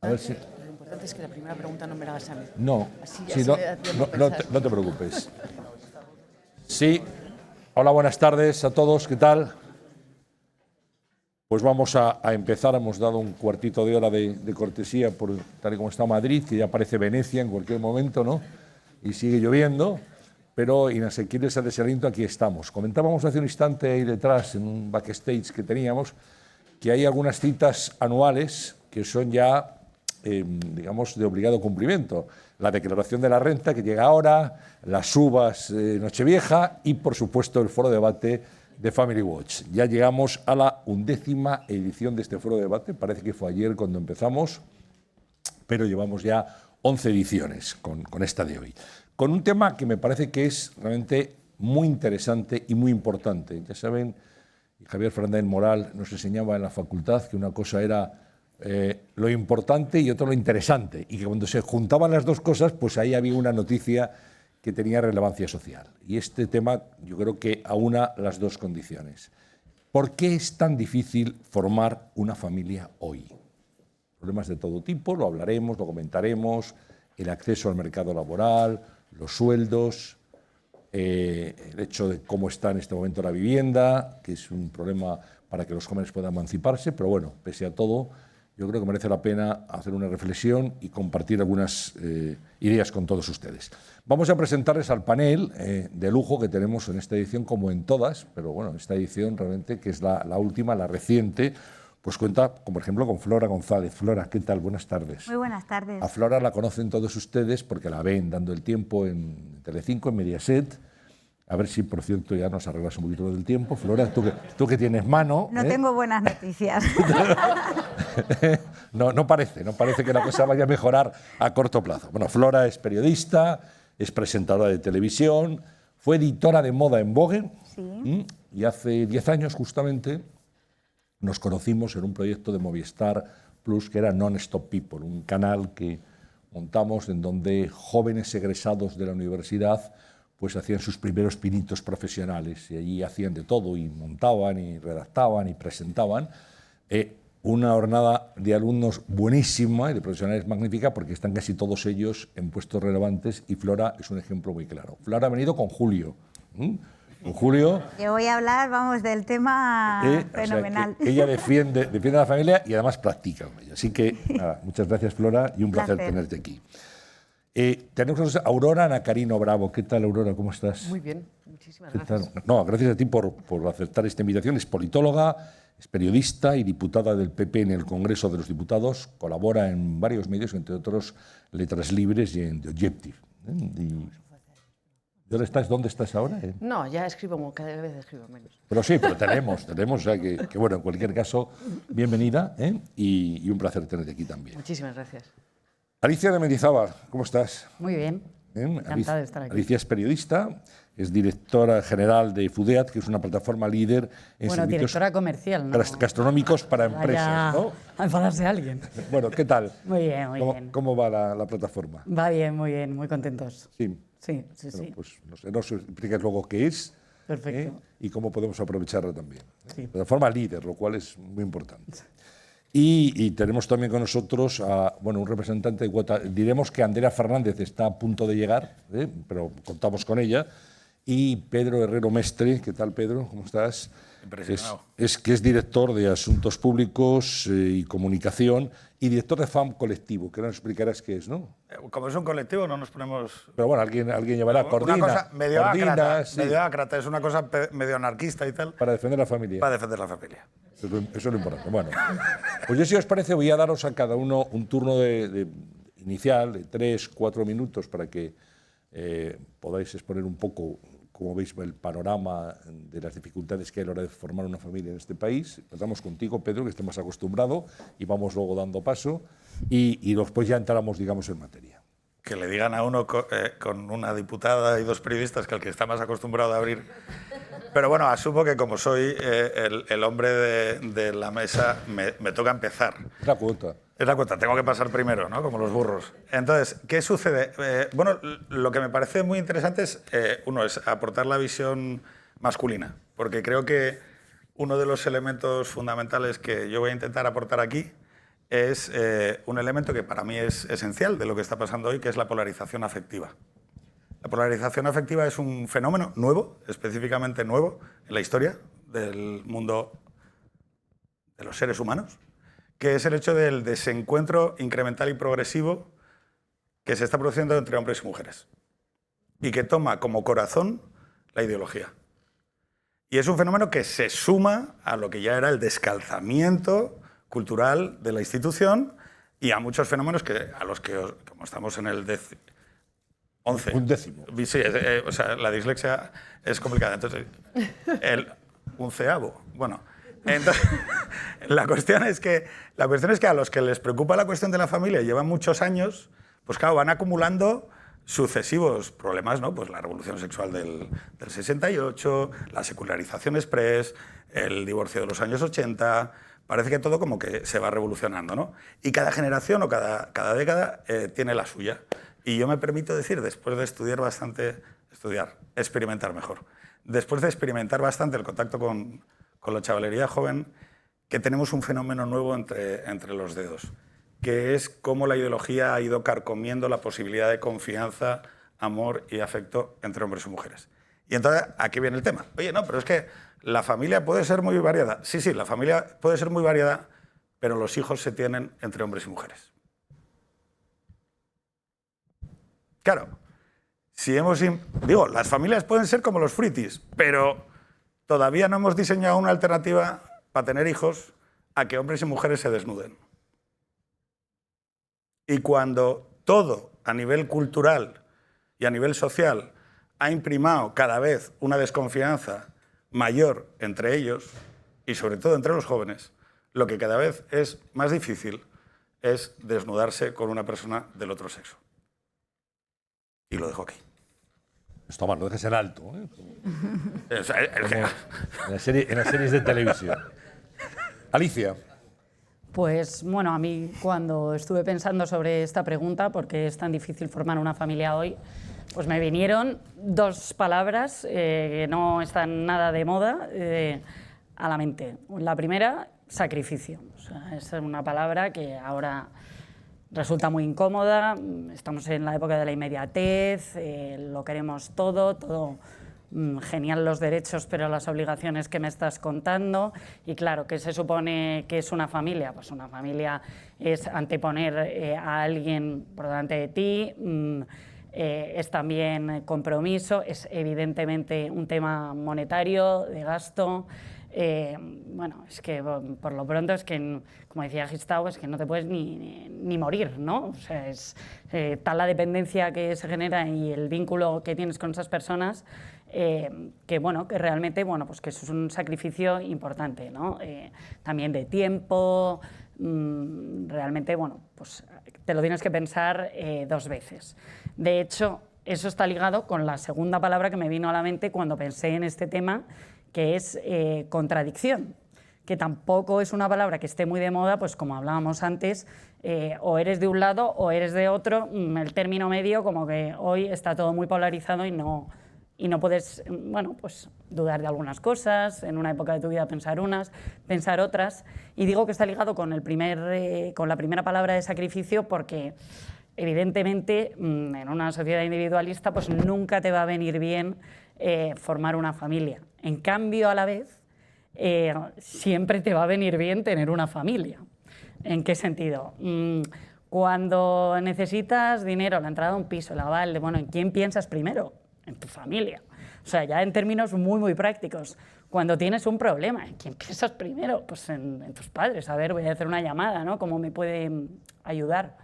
A ver si... Lo importante es que la primera pregunta no me la hagas a mí. No, Así sí, ya se me da tiempo a pensar. no te preocupes. Sí, hola, buenas tardes a todos, ¿qué tal? Pues vamos a empezar, hemos dado un cuartito de hora de cortesía por tal y como está Madrid, que ya parece Venecia en cualquier momento, ¿no? Y sigue lloviendo, pero inasequibles al desaliento, aquí estamos. Comentábamos hace un instante ahí detrás, en un backstage que teníamos, que hay algunas citas anuales que son ya, digamos, de obligado cumplimiento. La declaración de la renta, que llega ahora, las uvas Nochevieja y, por supuesto, el foro de debate de Family Watch. Ya llegamos a la 11ª edición de este foro de debate. Parece que fue ayer cuando empezamos, pero llevamos ya 11 ediciones con esta de hoy. Con un tema que me parece que es realmente muy interesante y muy importante. Ya saben, Javier Fernández Moral nos enseñaba en la facultad que una cosa era lo importante y otra lo interesante, y que cuando se juntaban las dos cosas, pues ahí había una noticia que tenía relevancia social. Y este tema yo creo que aúna las dos condiciones. ¿Por qué es tan difícil formar una familia hoy? Problemas de todo tipo, lo hablaremos, lo comentaremos, el acceso al mercado laboral, los sueldos, el hecho de cómo está en este momento la vivienda, que es un problema para que los jóvenes puedan emanciparse, pero bueno, pese a todo, yo creo que merece la pena hacer una reflexión y compartir algunas ideas con todos ustedes. Vamos a presentarles al panel de lujo que tenemos en esta edición, como en todas, pero bueno, esta edición realmente, que es la última, la reciente, pues cuenta, como por ejemplo, con Flora González. Flora, ¿qué tal? Buenas tardes. Muy buenas tardes. A Flora la conocen todos ustedes porque la ven dando el tiempo en Telecinco, en Mediaset. A ver si, por cierto, ya nos arreglas un poquito del tiempo. Flora, tú que tienes mano... No tengo buenas noticias. No parece que la cosa vaya a mejorar a corto plazo. Bueno, Flora es periodista, es presentadora de televisión, fue editora de moda en Vogue, Sí. Y hace 10 años justamente nos conocimos en un proyecto de Movistar Plus que era Non-Stop People, un canal que montamos en donde jóvenes egresados de la universidad pues hacían sus primeros pinitos profesionales y allí hacían de todo y montaban y redactaban y presentaban. Una jornada de alumnos buenísima y de profesionales magnífica porque están casi todos ellos en puestos relevantes y Flora es un ejemplo muy claro. Flora ha venido con Julio. Con Julio. Que voy a hablar, vamos, del tema fenomenal. O sea, ella defiende a la familia y además practica con ella. Así que, nada, muchas gracias, Flora, y un placer tenerte aquí. Tenemos a Aurora Nacarino Bravo. ¿Qué tal, Aurora? ¿Cómo estás? Muy bien, muchísimas gracias. No, gracias a ti por aceptar esta invitación. Es politóloga, es periodista y diputada del PP en el Congreso de los Diputados. Colabora en varios medios, entre otros Letras Libres y en The Objective. ¿Dónde estás ahora? No, ya escribo, cada vez escribo menos. Pero sí, pero tenemos, o sea que bueno, en cualquier caso, bienvenida y un placer tenerte aquí también. Muchísimas gracias. Alicia de Mendizábal, ¿cómo estás? Muy bien, encantada de estar aquí. Alicia es periodista, es directora general de FUDEAT, que es una plataforma líder en servicios directora comercial, ¿no? Gastronómicos para empresas, ¿no? A enfadarse a alguien. Bueno, ¿qué tal? Muy bien, muy bien. ¿Cómo va la plataforma? Va bien, muy contentos. Sí. Sí. Bueno, pues no sé, nos explicas luego qué es. Perfecto. Y cómo podemos aprovecharla también. Sí. Plataforma líder, lo cual es muy importante. Y tenemos también con nosotros a un representante de Cuota. Diremos que Andrea Fernández está a punto de llegar, pero contamos con ella. Y Pedro Herrero Mestre. ¿Qué tal, Pedro? ¿Cómo estás? Impresionado. Que es director de Asuntos Públicos y Comunicación y director de FAM Colectivo, que ahora nos explicarás qué es, ¿no? Como es un colectivo, no nos ponemos... Pero bueno, alguien llevará, coordina. Una cosa medio ácrata, sí, medio ácrata, es una cosa medio anarquista y tal. para defender la familia. Para defender la familia. Eso es lo importante. Bueno, pues yo, si os parece, voy a daros a cada uno un turno inicial de 3-4 minutos para que podáis exponer un poco cómo veis el panorama de las dificultades que hay a la hora de formar una familia en este país. Empezamos contigo, Pedro, que estés más acostumbrado, y vamos luego dando paso, y después ya entramos, digamos, en materia. Que le digan a uno con una diputada y 2 periodistas que el que está más acostumbrado a abrir... Pero bueno, asumo que como soy el hombre de la mesa, me toca empezar. Es la cuota. Es la cuota, tengo que pasar primero, ¿no? Como los burros. Entonces, ¿qué sucede? Bueno, lo que me parece muy interesante es, uno, es aportar la visión masculina, porque creo que uno de los elementos fundamentales que yo voy a intentar aportar aquí es un elemento que para mí es esencial de lo que está pasando hoy, que es la polarización afectiva. La polarización afectiva es un fenómeno nuevo, específicamente nuevo, en la historia del mundo de los seres humanos, que es el hecho del desencuentro incremental y progresivo que se está produciendo entre hombres y mujeres y que toma como corazón la ideología. Y es un fenómeno que se suma a lo que ya era el descalzamiento cultural de la institución y a muchos fenómenos a los que, como estamos en el 11. Un décimo. Sí, o sea, la dislexia es complicada. Entonces, el onceavo. Bueno, entonces, la cuestión es que a los que les preocupa la cuestión de la familia y llevan muchos años, pues claro, van acumulando sucesivos problemas, ¿no? Pues la revolución sexual del 68, la secularización express, el divorcio de los años 80. Parece que todo como que se va revolucionando, ¿no? Y cada generación o cada década tiene la suya. Y yo me permito decir, después de experimentar mejor, después de experimentar bastante el contacto con la chavalería joven, que tenemos un fenómeno nuevo entre los dedos, que es cómo la ideología ha ido carcomiendo la posibilidad de confianza, amor y afecto entre hombres y mujeres. Y entonces, aquí viene el tema. Oye, no, pero es que la familia puede ser muy variada. Sí, la familia puede ser muy variada, pero los hijos se tienen entre hombres y mujeres. Claro, las familias pueden ser como los fruitis, pero todavía no hemos diseñado una alternativa para tener hijos a que hombres y mujeres se desnuden. Y cuando todo, a nivel cultural y a nivel social, ha imprimado cada vez una desconfianza mayor entre ellos, y sobre todo entre los jóvenes, lo que cada vez es más difícil es desnudarse con una persona del otro sexo. Y lo dejo aquí. Toma, no dejes en alto, ¿eh? O sea, en las series de televisión. Alicia. Pues bueno, a mí cuando estuve pensando sobre esta pregunta, ¿por qué es tan difícil formar una familia hoy?, pues me vinieron dos palabras que no están nada de moda a la mente. La primera, sacrificio. O sea, es una palabra que ahora resulta muy incómoda. Estamos en la época de la inmediatez, lo queremos todo genial los derechos, pero las obligaciones que me estás contando. Y claro, ¿qué se supone que es una familia? Pues una familia es anteponer a alguien por delante de ti, es también compromiso, es evidentemente un tema monetario, de gasto. Bueno, es que por lo pronto es que, como decía Gistau, es que no te puedes ni morir, ¿no? O sea, es tal la dependencia que se genera y el vínculo que tienes con esas personas que, bueno, que realmente, bueno, pues que eso es un sacrificio importante, ¿no? También de tiempo, realmente, bueno, pues te lo tienes que pensar dos veces. De hecho, eso está ligado con la segunda palabra que me vino a la mente cuando pensé en este tema, que es contradicción, que tampoco es una palabra que esté muy de moda, pues como hablábamos antes, o eres de un lado o eres de otro, el término medio como que hoy está todo muy polarizado y no puedes, bueno, pues dudar de algunas cosas, en una época de tu vida pensar unas, pensar otras, y digo que está ligado con la primera palabra de sacrificio porque evidentemente en una sociedad individualista pues nunca te va a venir bien formar una familia. En cambio, a la vez, siempre te va a venir bien tener una familia. ¿En qué sentido? Cuando necesitas dinero, la entrada a un piso, el aval, bueno, ¿en quién piensas primero? En tu familia. O sea, ya en términos muy prácticos. Cuando tienes un problema, ¿en quién piensas primero? Pues en tus padres. A ver, voy a hacer una llamada, ¿no? ¿Cómo me puede ayudar?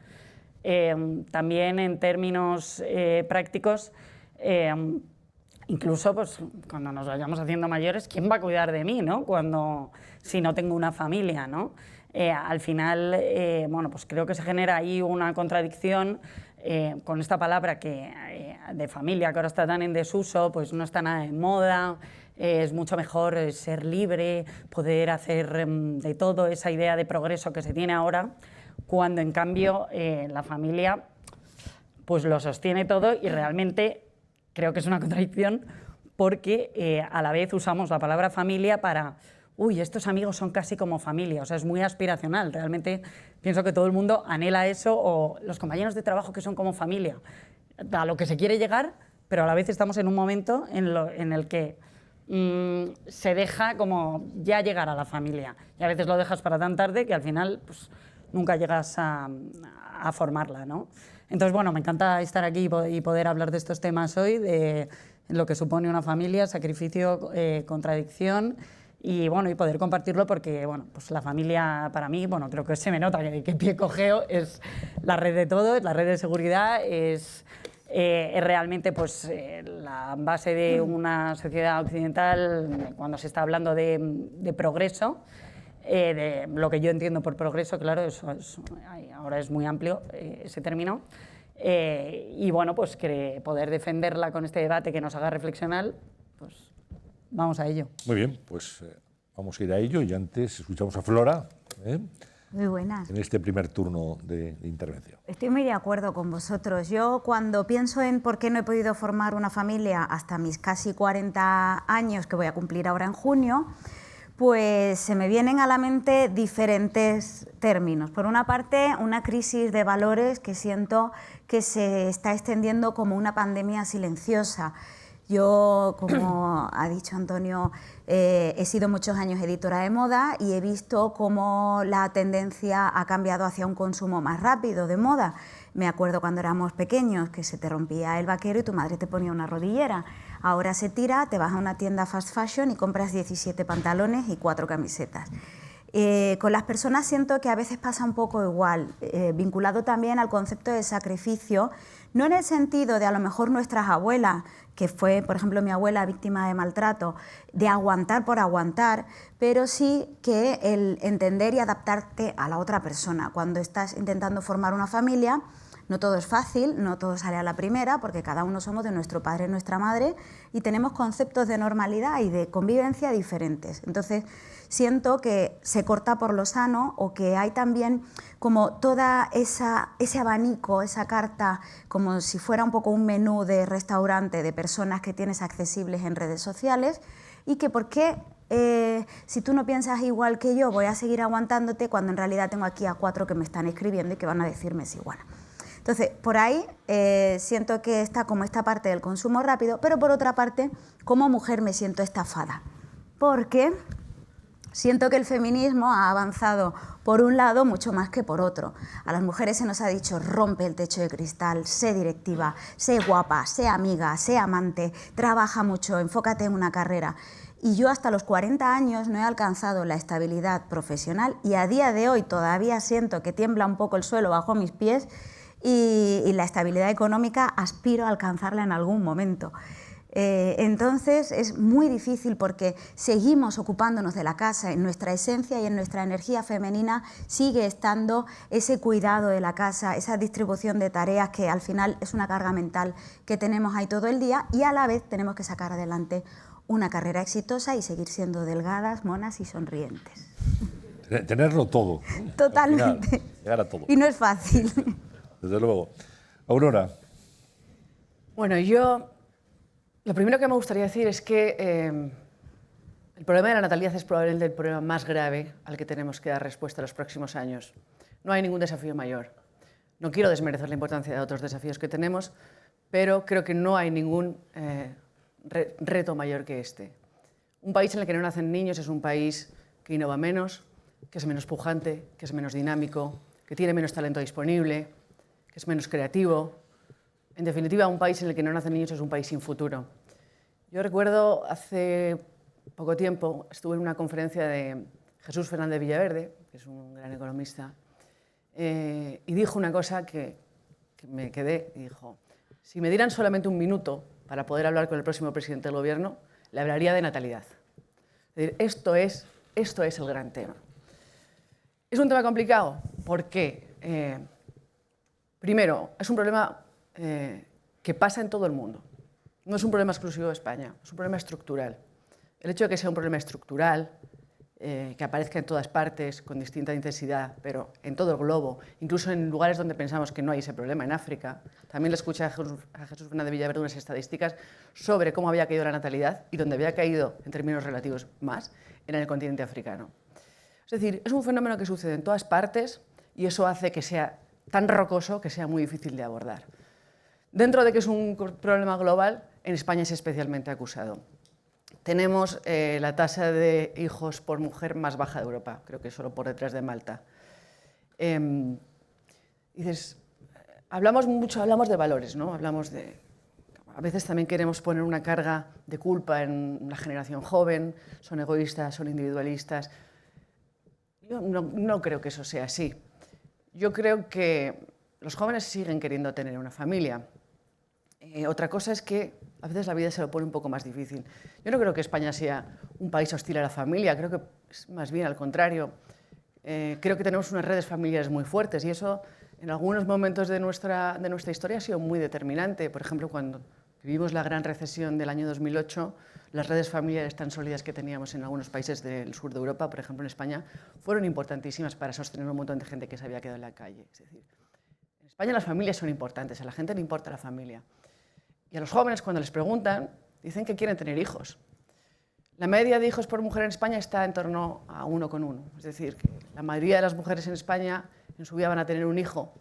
También en términos prácticos, incluso pues, cuando nos vayamos haciendo mayores, ¿quién va a cuidar de mí, ¿no? Si no tengo una familia, ¿no? Al final, bueno, pues creo que se genera ahí una contradicción con esta palabra de familia, que ahora está tan en desuso, pues no está nada en moda, es mucho mejor ser libre, poder hacer de todo, esa idea de progreso que se tiene ahora, cuando en cambio la familia pues lo sostiene todo y realmente creo que es una contradicción porque a la vez usamos la palabra familia para uy, estos amigos son casi como familia, o sea, es muy aspiracional. Realmente pienso que todo el mundo anhela eso, o los compañeros de trabajo que son como familia, a lo que se quiere llegar, pero a la vez estamos en un momento en el que se deja como ya llegar a la familia, y a veces lo dejas para tan tarde que al final pues, nunca llegas a formarla, ¿no? Entonces, bueno, me encanta estar aquí y poder hablar de estos temas hoy, de lo que supone una familia, sacrificio, contradicción, y bueno, y poder compartirlo porque, bueno, pues la familia para mí, bueno, creo que se me nota que pie cojeo, es la red de todo, es la red de seguridad, es realmente pues, la base de una sociedad occidental cuando se está hablando de progreso, de lo que yo entiendo por progreso, claro, eso ahora es muy amplio ese término, y bueno, pues que poder defenderla con este debate que nos haga reflexionar, pues vamos a ello. Muy bien, pues vamos a ir a ello y antes escuchamos a Flora. Muy buenas. En este primer turno de intervención. Estoy muy de acuerdo con vosotros. Yo cuando pienso en por qué no he podido formar una familia hasta mis casi 40 años, que voy a cumplir ahora en junio, pues se me vienen a la mente diferentes términos. Por una parte, una crisis de valores que siento que se está extendiendo como una pandemia silenciosa. Yo, como ha dicho Antonio, he sido muchos años editora de moda y he visto cómo la tendencia ha cambiado hacia un consumo más rápido de moda. Me acuerdo cuando éramos pequeños que se te rompía el vaquero y tu madre te ponía una rodillera. Ahora se tira, te vas a una tienda fast fashion y compras 17 pantalones y 4 camisetas. Con las personas siento que a veces pasa un poco igual, vinculado también al concepto de sacrificio, no en el sentido de a lo mejor nuestras abuelas, que fue, por ejemplo, mi abuela víctima de maltrato, de aguantar por aguantar, pero sí que el entender y adaptarte a la otra persona. Cuando estás intentando formar una familia, no todo es fácil, no todo sale a la primera, porque cada uno somos de nuestro padre y nuestra madre y tenemos conceptos de normalidad y de convivencia diferentes. Entonces, siento que se corta por lo sano o que hay también como toda ese abanico, esa carta, como si fuera un poco un menú de restaurante de personas que tienes accesibles en redes sociales y que por qué, si tú no piensas igual que yo, voy a seguir aguantándote cuando en realidad tengo aquí a 4 que me están escribiendo y que van a decirme si igual. Entonces, por ahí siento que está como esta parte del consumo rápido, pero por otra parte, como mujer me siento estafada, porque siento que el feminismo ha avanzado por un lado mucho más que por otro. A las mujeres se nos ha dicho rompe el techo de cristal, sé directiva, sé guapa, sé amiga, sé amante, trabaja mucho, enfócate en una carrera. Y yo hasta los 40 años no he alcanzado la estabilidad profesional y a día de hoy todavía siento que tiembla un poco el suelo bajo mis pies y la estabilidad económica aspiro a alcanzarla en algún momento. Entonces es muy difícil porque seguimos ocupándonos de la casa, en nuestra esencia y en nuestra energía femenina sigue estando ese cuidado de la casa, esa distribución de tareas que al final es una carga mental que tenemos ahí todo el día y a la vez tenemos que sacar adelante una carrera exitosa y seguir siendo delgadas, monas y sonrientes. Tenerlo todo. Totalmente. Final, llegar a todo. Y no es fácil. Desde luego. Aurora. Bueno, yo lo primero que me gustaría decir es que el problema de la natalidad es probablemente el problema más grave al que tenemos que dar respuesta en los próximos años. No hay ningún desafío mayor. No quiero desmerecer la importancia de otros desafíos que tenemos, pero creo que no hay ningún reto mayor que este. Un país en el que no nacen niños es un país que innova menos, que es menos pujante, que es menos dinámico, que tiene menos talento disponible, que es menos creativo. En definitiva, un país en el que no nacen niños es un país sin futuro. Yo recuerdo hace poco tiempo, estuve en una conferencia de Jesús Fernández Villaverde, que es un gran economista, y dijo una cosa que me quedé y dijo, si me dieran solamente un minuto para poder hablar con el próximo presidente del gobierno, le hablaría de natalidad. Es decir, esto es el gran tema. Es un tema complicado porque, primero, es un problema que pasa en todo el mundo. No es un problema exclusivo de España, es un problema estructural. El hecho de que sea un problema estructural que aparezca en todas partes con distinta intensidad, pero en todo el globo, incluso en lugares donde pensamos que no hay ese problema, en África. También le escuché a Jesús Fernández Villaverde unas estadísticas sobre cómo había caído la natalidad y donde había caído, en términos relativos, más, era en el continente africano. Es decir, es un fenómeno que sucede en todas partes y eso hace que sea tan rocoso que sea muy difícil de abordar. Dentro de que es un problema global, en España es especialmente acusado. Tenemos la tasa de hijos por mujer más baja de Europa, creo que solo por detrás de Malta. Dices, hablamos de valores, ¿no? A veces también queremos poner una carga de culpa en la generación joven, son egoístas, son individualistas. Yo no creo que eso sea así. Yo creo que los jóvenes siguen queriendo tener una familia. Otra cosa es que a veces la vida se lo pone un poco más difícil. Yo no creo que España sea un país hostil a la familia, creo que es más bien al contrario. Creo que tenemos unas redes familiares muy fuertes y eso en algunos momentos de nuestra historia ha sido muy determinante. Por ejemplo, cuando vivimos la gran recesión del año 2008, las redes familiares tan sólidas que teníamos en algunos países del sur de Europa, por ejemplo en España, fueron importantísimas para sostener un montón de gente que se había quedado en la calle. Es decir, en España las familias son importantes, a la gente le importa la familia. Y a los jóvenes, cuando les preguntan, dicen que quieren tener hijos. La media de hijos por mujer en España está en torno a 1,1. Es decir, que la mayoría de las mujeres en España en su vida van a tener un hijo,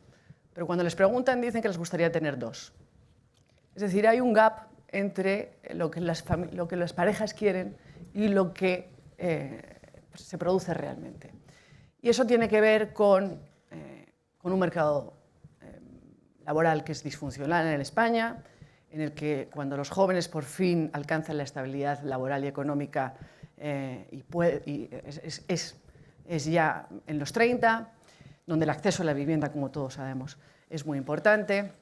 pero cuando les preguntan dicen que les gustaría tener 2. Es decir, hay un gap entre lo que las parejas quieren y lo que se produce realmente. Y eso tiene que ver con un mercado laboral que es disfuncional en España, en el que cuando los jóvenes por fin alcanzan la estabilidad laboral y económica es ya en los 30, donde el acceso a la vivienda, como todos sabemos, es muy importante.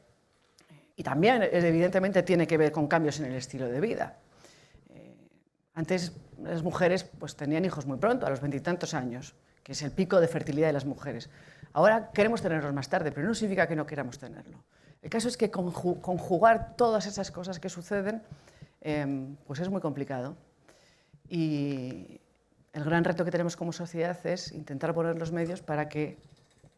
Y también, evidentemente, tiene que ver con cambios en el estilo de vida. Antes las mujeres pues, tenían hijos muy pronto, a los 20 y tantos años, que es el pico de fertilidad de las mujeres. Ahora queremos tenerlos más tarde, pero no significa que no queramos tenerlo. El caso es que conjugar todas esas cosas que suceden pues es muy complicado. Y el gran reto que tenemos como sociedad es intentar poner los medios para que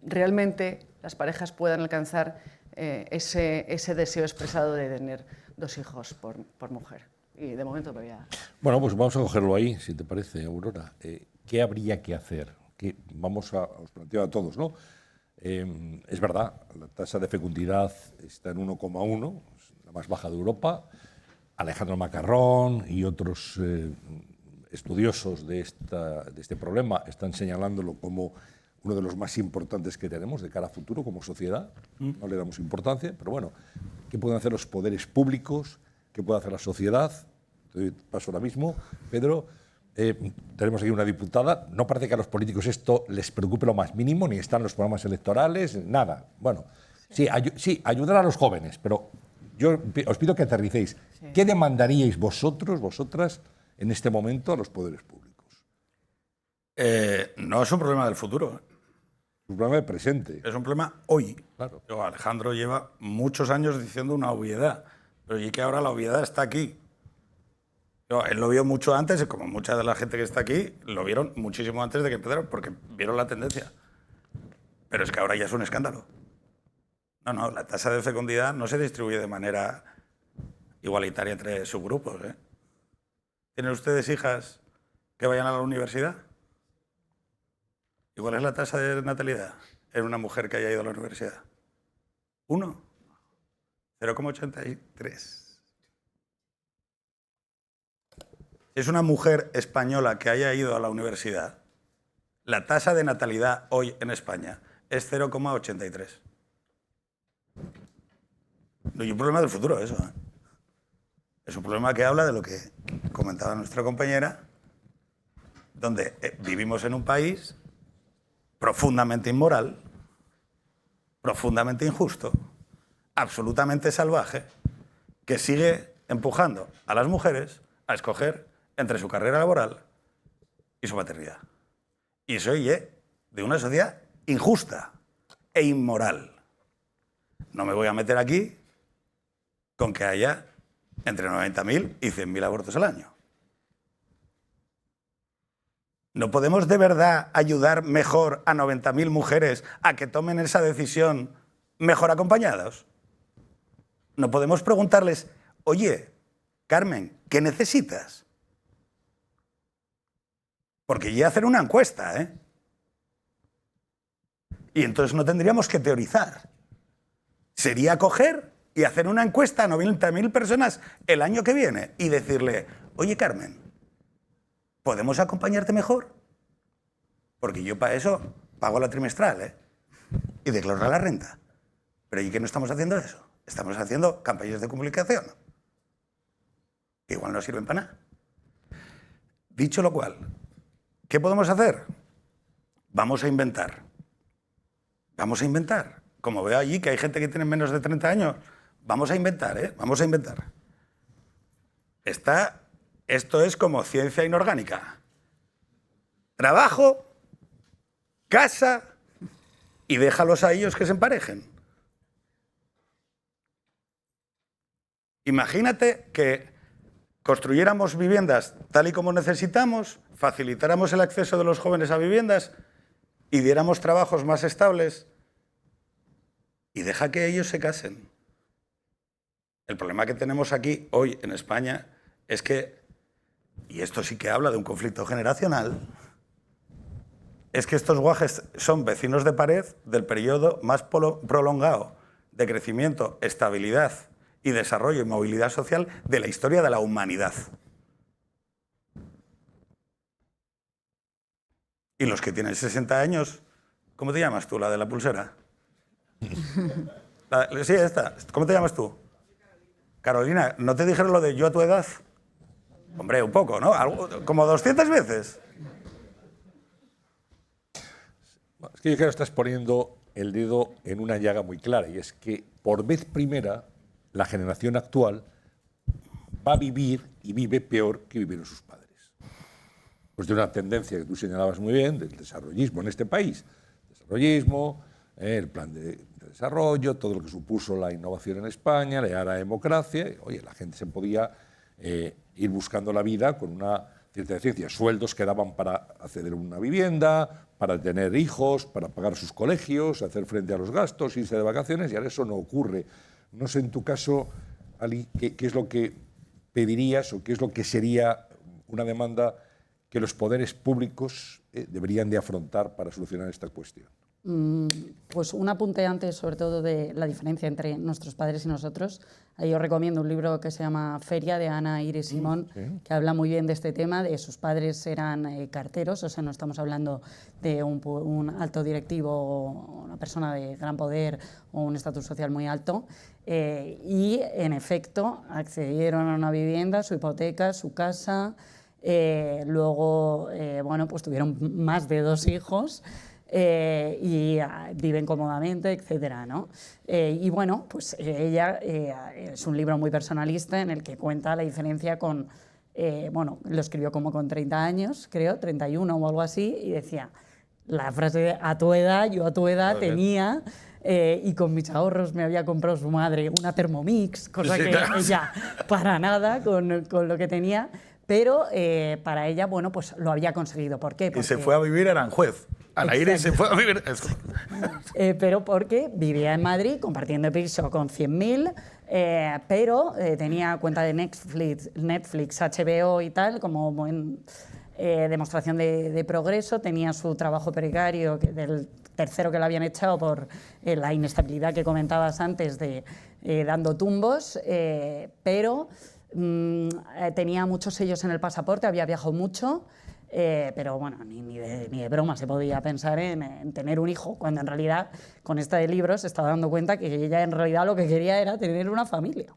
realmente las parejas puedan alcanzar ese deseo expresado de tener 2 hijos por mujer. Y de momento me voy a... Bueno, pues vamos a cogerlo ahí, si te parece, Aurora. ¿Qué habría que hacer? Os planteo a todos, ¿no? Es verdad, la tasa de fecundidad está en 1,1, la más baja de Europa. Alejandro Macarrón y otros estudiosos de este problema están señalándolo como uno de los más importantes que tenemos de cara a futuro como sociedad. No le damos importancia, pero bueno, ¿qué pueden hacer los poderes públicos? ¿Qué puede hacer la sociedad? Te doy paso ahora mismo, Pedro. Tenemos aquí una diputada. No parece que a los políticos esto les preocupe lo más mínimo, ni están en los programas electorales, nada. Bueno, sí, ayudar a los jóvenes, pero yo os pido que aterricéis. Sí. ¿Qué demandaríais vosotras, en este momento a los poderes públicos? No es un problema del futuro. Es un problema del presente. Es un problema hoy. Claro. Alejandro lleva muchos años diciendo una obviedad, pero y que ahora la obviedad está aquí. Él lo vio mucho antes, y como mucha de la gente que está aquí, lo vieron muchísimo antes de que empezaron, porque vieron la tendencia. Pero es que ahora ya es un escándalo. No, la tasa de fecundidad no se distribuye de manera igualitaria entre subgrupos. ¿Tienen ustedes hijas que vayan a la universidad? ¿Y cuál es la tasa de natalidad en una mujer que haya ido a la universidad? 1. 0,83. Es una mujer española que haya ido a la universidad. La tasa de natalidad hoy en España es 0,83. No hay un problema del futuro eso. Es un problema que habla de lo que comentaba nuestra compañera, donde vivimos en un país profundamente inmoral, profundamente injusto, absolutamente salvaje, que sigue empujando a las mujeres a escoger entre su carrera laboral y su maternidad. Y eso oye de una sociedad injusta e inmoral. No me voy a meter aquí con que haya entre 90.000 y 100.000 abortos al año. ¿No podemos de verdad ayudar mejor a 90.000 mujeres a que tomen esa decisión mejor acompañados? ¿No podemos preguntarles, oye, Carmen, ¿qué necesitas? Porque ya hacer una encuesta, ¿eh? Y entonces no tendríamos que teorizar. Sería coger y hacer una encuesta a 90.000 personas el año que viene y decirle, oye, Carmen, ¿podemos acompañarte mejor? Porque yo para eso pago la trimestral, ¿eh? Y declaro la renta. Pero ¿y qué no estamos haciendo eso? Estamos haciendo campañas de comunicación que igual no sirven para nada. Dicho lo cual, ¿qué podemos hacer? Vamos a inventar. Vamos a inventar. Como veo allí que hay gente que tiene menos de 30 años, vamos a inventar, ¿eh? Vamos a inventar. Esto es como ciencia inorgánica. Trabajo, casa y déjalos a ellos que se emparejen. Imagínate que construyéramos viviendas tal y como necesitamos, facilitáramos el acceso de los jóvenes a viviendas y diéramos trabajos más estables y deja que ellos se casen. El problema que tenemos aquí hoy en España es que, y esto sí que habla de un conflicto generacional, es que estos guajes son vecinos de pared del periodo más prolongado de crecimiento, estabilidad y desarrollo y movilidad social de la historia de la humanidad. Y los que tienen 60 años, ¿cómo te llamas tú, la de la pulsera? Sí, esta. ¿Cómo te llamas tú? Carolina, ¿no te dijeron lo de yo a tu edad? Hombre, un poco, ¿no? Como 200 veces. Es que yo creo que estás poniendo el dedo en una llaga muy clara, y es que por vez primera la generación actual va a vivir y vive peor que vivieron sus padres. Pues de una tendencia que tú señalabas muy bien, del desarrollismo en este país. Desarrollismo, el plan de desarrollo, todo lo que supuso la innovación en España, la democracia. Oye, la gente se podía ir buscando la vida con una cierta decencia. Sueldos que daban para acceder a una vivienda, para tener hijos, para pagar sus colegios, hacer frente a los gastos, irse de vacaciones, y ahora eso no ocurre. No sé en tu caso, Ali, qué es lo que pedirías o qué es lo que sería una demanda que los poderes públicos deberían de afrontar para solucionar esta cuestión. Pues un apunte antes, sobre todo, de la diferencia entre nuestros padres y nosotros. Ahí os recomiendo un libro que se llama Feria, de Ana Iris Simón, que habla muy bien de este tema, de sus padres eran carteros, o sea, no estamos hablando de un alto directivo o una persona de gran poder o un estatus social muy alto, y, en efecto, accedieron a una vivienda, su hipoteca, su casa, luego, bueno, pues tuvieron más de 2 hijos, y viven cómodamente, etcétera, ¿no? Y bueno, pues ella es un libro muy personalista en el que cuenta la diferencia con, bueno, lo escribió como con 30 años, creo, 31 o algo así, y decía, la frase de a tu edad, yo a tu edad tenía, y con mis ahorros me había comprado su madre una Thermomix, cosa que ella para nada con lo que tenía, pero para ella, bueno, pues lo había conseguido. ¿Por qué? Porque, y se fue a vivir a Aranjuez. Ana Iris se fue a vivir. Pero porque vivía en Madrid compartiendo piso con 100.000, pero tenía cuenta de Netflix, HBO y tal, como buen demostración de progreso. Tenía su trabajo precario del tercero que le habían echado por la inestabilidad que comentabas antes de dando tumbos, pero tenía muchos sellos en el pasaporte, había viajado mucho. Pero bueno, ni de broma se podía pensar en tener un hijo, cuando en realidad con esta de libros se estaba dando cuenta que ella en realidad lo que quería era tener una familia.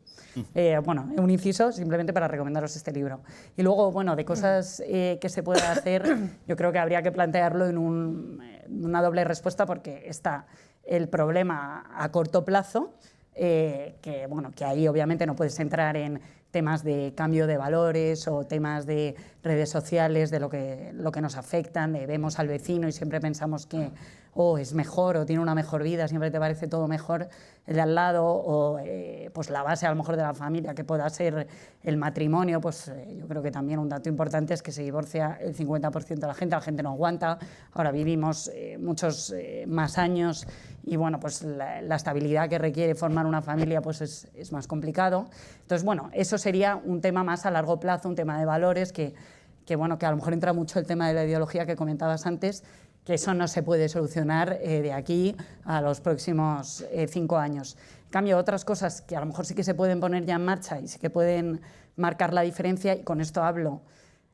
Bueno, un inciso simplemente para recomendaros este libro. Y luego, bueno, de cosas que se puede hacer, yo creo que habría que plantearlo en una doble respuesta, porque está el problema a corto plazo, que, bueno, que ahí obviamente no puedes entrar en temas de cambio de valores o temas de redes sociales, de lo que nos afectan, de vemos al vecino y siempre pensamos que es mejor o tiene una mejor vida, siempre te parece todo mejor el de al lado, o pues la base a lo mejor de la familia que pueda ser el matrimonio. Pues yo creo que también un dato importante es que se divorcia el 50% de la gente no aguanta, ahora vivimos muchos más años y bueno, pues la estabilidad que requiere formar una familia pues es más complicado. Entonces bueno, eso sería un tema más a largo plazo, un tema de valores que bueno, que a lo mejor entra mucho el tema de la ideología que comentabas antes, que eso no se puede solucionar de aquí a los próximos 5 años. En cambio, otras cosas que a lo mejor sí que se pueden poner ya en marcha y sí que pueden marcar la diferencia, y con esto hablo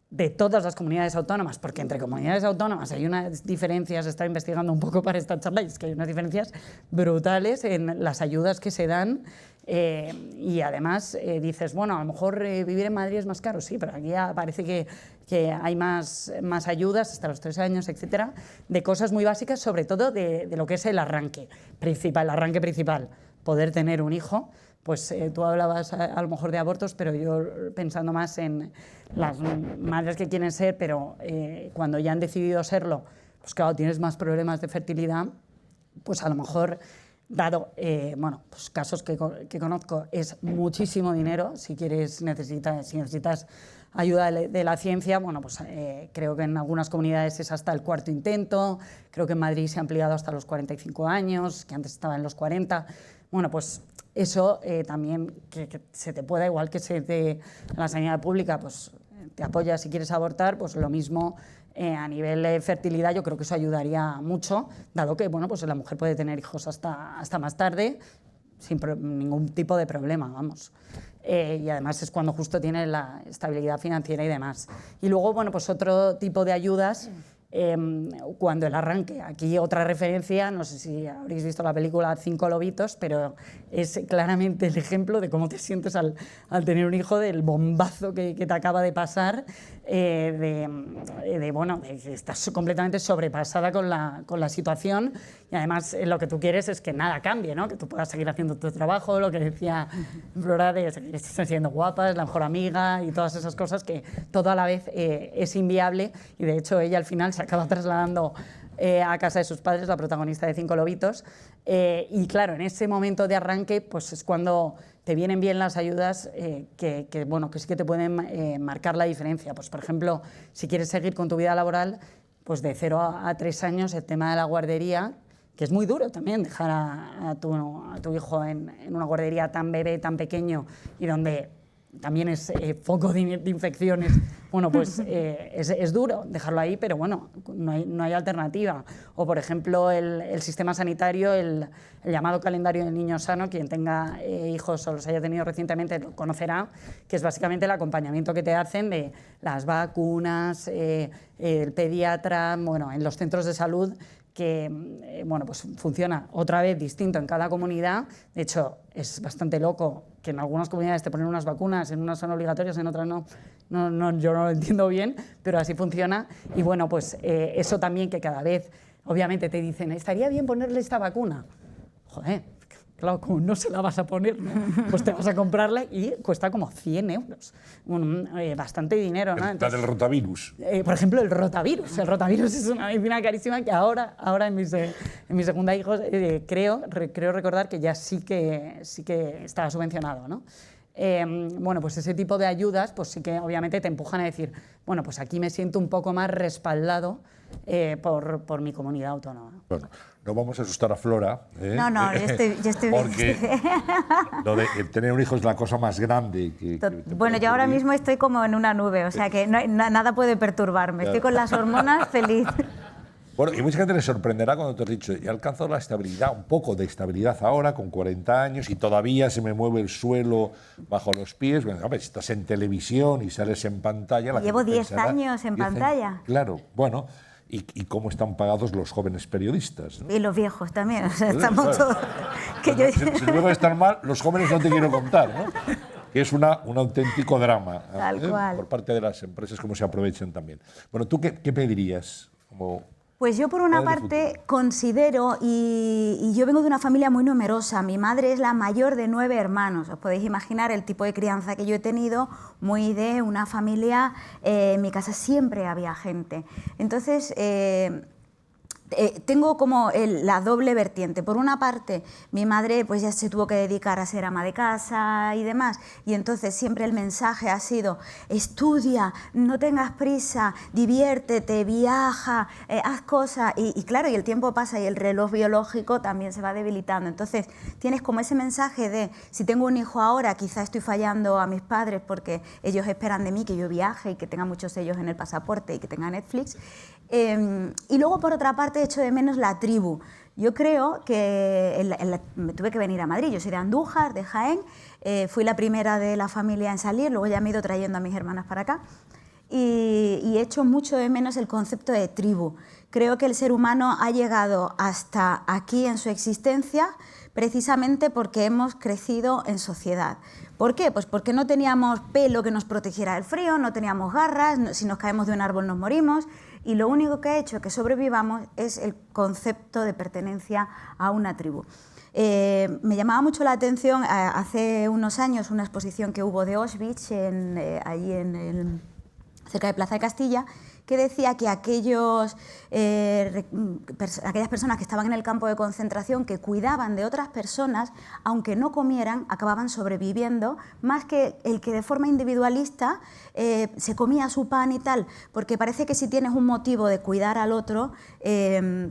de todas las comunidades autónomas, porque entre comunidades autónomas hay unas diferencias, he estado investigando un poco para esta charla, y es que hay unas diferencias brutales en las ayudas que se dan. Y además dices, bueno, a lo mejor vivir en Madrid es más caro, sí, pero aquí ya parece que hay más ayudas hasta los 3 años, etcétera, de cosas muy básicas, sobre todo de lo que es el arranque principal, poder tener un hijo. Pues tú hablabas a lo mejor de abortos, pero yo pensando más en las madres que quieren ser, pero cuando ya han decidido serlo, pues claro, tienes más problemas de fertilidad, pues a lo mejor, dado bueno, pues casos que conozco, es muchísimo dinero. Si necesitas ayuda de la ciencia, bueno, pues creo que en algunas comunidades es hasta el 4.º intento, creo que en Madrid se ha ampliado hasta los 45 años, que antes estaba en los 40. Bueno, pues eso también, que se te pueda, igual que en la sanidad pública, pues te apoya si quieres abortar, pues lo mismo a nivel de fertilidad. Yo creo que eso ayudaría mucho, dado que bueno, pues la mujer puede tener hijos hasta más tarde, sin ningún tipo de problema, vamos. Y además es cuando justo tiene la estabilidad financiera y demás. Y luego, bueno, pues otro tipo de ayudas, cuando el arranque, aquí otra referencia, no sé si habréis visto la película 5 lobitos, pero es claramente el ejemplo de cómo te sientes al tener un hijo, del bombazo que te acaba de pasar, bueno, de que estás completamente sobrepasada con la situación, y además lo que tú quieres es que nada cambie, ¿no? Que tú puedas seguir haciendo tu trabajo, lo que decía Flora, de que estés siendo guapa, es la mejor amiga y todas esas cosas, que todo a la vez es inviable, y de hecho ella al final se acaba trasladando a casa de sus padres, la protagonista de 5 lobitos, y claro, en ese momento de arranque pues es cuando te vienen bien las ayudas bueno, que sí que te pueden marcar la diferencia. Pues por ejemplo, si quieres seguir con tu vida laboral, pues de 0 a 3 años el tema de la guardería, que es muy duro también dejar a tu hijo en una guardería tan bebé, tan pequeño, y donde también es foco de infecciones. Bueno, pues es duro dejarlo ahí, pero bueno, no hay alternativa. O por ejemplo el sistema sanitario, el llamado calendario del niño sano, quien tenga hijos o los haya tenido recientemente lo conocerá, que es básicamente el acompañamiento que te hacen de las vacunas, el pediatra, bueno, en los centros de salud, que bueno, pues funciona otra vez distinto en cada comunidad. De hecho, es bastante loco que en algunas comunidades te ponen unas vacunas, en unas son obligatorias, en otras no. Yo no lo entiendo bien, pero así funciona. Y bueno, pues eso también, que cada vez, obviamente, te dicen, estaría bien ponerle esta vacuna. Joder, claro, como no se la vas a poner, ¿no? Pues te vas a comprarla y cuesta como 100 euros. Bastante dinero, ¿no? Entonces, la del rotavirus. Por ejemplo, el rotavirus. El rotavirus es una medicina carísima que ahora en mi segunda hijo creo recordar que ya sí que estaba subvencionado, ¿no? Bueno, pues ese tipo de ayudas pues sí que obviamente te empujan a decir, bueno, pues aquí me siento un poco más respaldado por mi comunidad autónoma. Bueno, no vamos a asustar a Flora. No, yo estoy bien. Porque lo de tener un hijo es la cosa más grande que bueno, yo ahora mismo estoy como en una nube, o sea que nada puede perturbarme. Estoy con las hormonas feliz. Bueno, y mucha gente le sorprenderá cuando te has dicho, he alcanzado la estabilidad, un poco de estabilidad ahora, con 40 años, y todavía se me mueve el suelo bajo los pies. Bueno, hombre, si estás en televisión y sales en pantalla... Llevo 10 años en pantalla. Claro, bueno, y cómo están pagados los jóvenes periodistas, ¿no? Y los viejos también, o sea, estamos todos... Si luego están mal, los jóvenes no te quiero contar, ¿no? Que es un auténtico drama. Tal cual. Por parte de las empresas, cómo se aprovechan también. Bueno, ¿tú qué pedirías como Pues yo por una parte considero, y yo vengo de una familia muy numerosa, mi madre es la mayor de 9 hermanos, os podéis imaginar el tipo de crianza que yo he tenido, muy de una familia, en mi casa siempre había gente. Entonces, tengo como la doble vertiente. Por una parte, mi madre pues ya se tuvo que dedicar a ser ama de casa y demás, y entonces siempre el mensaje ha sido: estudia, no tengas prisa, diviértete, viaja, haz cosas, y claro, y el tiempo pasa y el reloj biológico también se va debilitando. Entonces tienes como ese mensaje de: si tengo un hijo ahora, quizá estoy fallando a mis padres porque ellos esperan de mí que yo viaje y que tenga muchos sellos en el pasaporte y que tenga Netflix. Y luego, por otra parte, echo de menos la tribu. Yo creo que me tuve que venir a Madrid. Yo soy de Andújar, de Jaén. Fui la primera de la familia en salir, luego ya me he ido trayendo a mis hermanas para acá. Y echo mucho de menos el concepto de tribu. Creo que el ser humano ha llegado hasta aquí en su existencia precisamente porque hemos crecido en sociedad. ¿Por qué? Pues porque no teníamos pelo que nos protegiera del frío, no teníamos garras, si nos caemos de un árbol nos morimos, y lo único que ha hecho que sobrevivamos es el concepto de pertenencia a una tribu. Me llamaba mucho la atención hace unos años una exposición que hubo de Auschwitz allí cerca de Plaza de Castilla, que decía que aquellas personas que estaban en el campo de concentración, que cuidaban de otras personas, aunque no comieran, acababan sobreviviendo, más que el que de forma individualista se comía su pan y tal, porque parece que si tienes un motivo de cuidar al otro,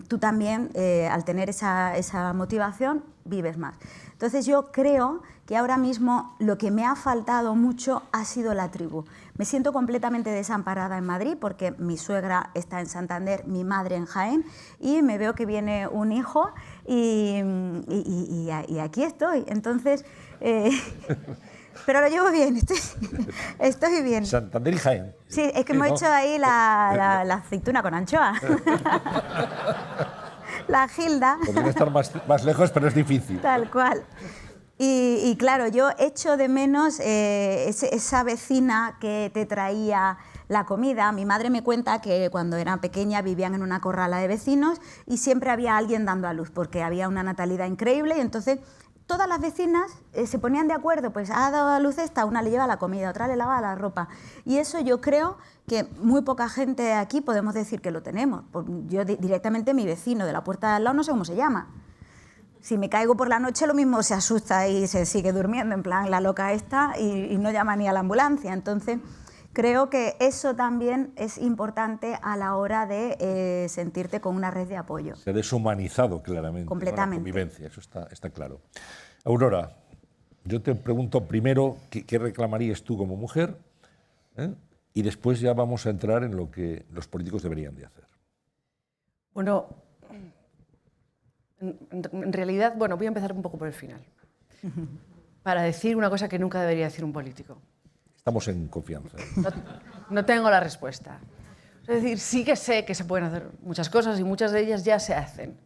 tú también, al tener esa motivación, vives más. Entonces yo creo que ahora mismo lo que me ha faltado mucho ha sido la tribu. Me siento completamente desamparada en Madrid porque mi suegra está en Santander, mi madre en Jaén, y me veo que viene un hijo y aquí estoy. Entonces, pero lo llevo bien, estoy bien. Santander y Jaén. Sí, es que hemos hecho ahí la aceituna con anchoa. La Gilda. Podría estar más lejos, pero es difícil. Tal cual. Y claro, yo echo de menos esa vecina que te traía la comida. Mi madre me cuenta que cuando era pequeña vivían en una corrala de vecinos y siempre había alguien dando a luz porque había una natalidad increíble, y entonces todas las vecinas se ponían de acuerdo, pues ha dado a luz esta, una le lleva la comida, otra le lava la ropa. Y eso yo creo que muy poca gente aquí podemos decir que lo tenemos. Yo directamente mi vecino de la puerta de al lado no sé cómo se llama. Si me caigo por la noche lo mismo se asusta y se sigue durmiendo, en plan la loca esta, y no llama ni a la ambulancia. Entonces creo que eso también es importante a la hora de sentirte con una red de apoyo. Se ha deshumanizado claramente, completamente, ¿no? La convivencia, eso está claro. Aurora, yo te pregunto primero qué reclamarías tú como mujer, y después ya vamos a entrar en lo que los políticos deberían de hacer. Bueno, en realidad, bueno, voy a empezar un poco por el final, para decir una cosa que nunca debería decir un político. Estamos en confianza. No tengo la respuesta. Es decir, sí que sé que se pueden hacer muchas cosas y muchas de ellas ya se hacen.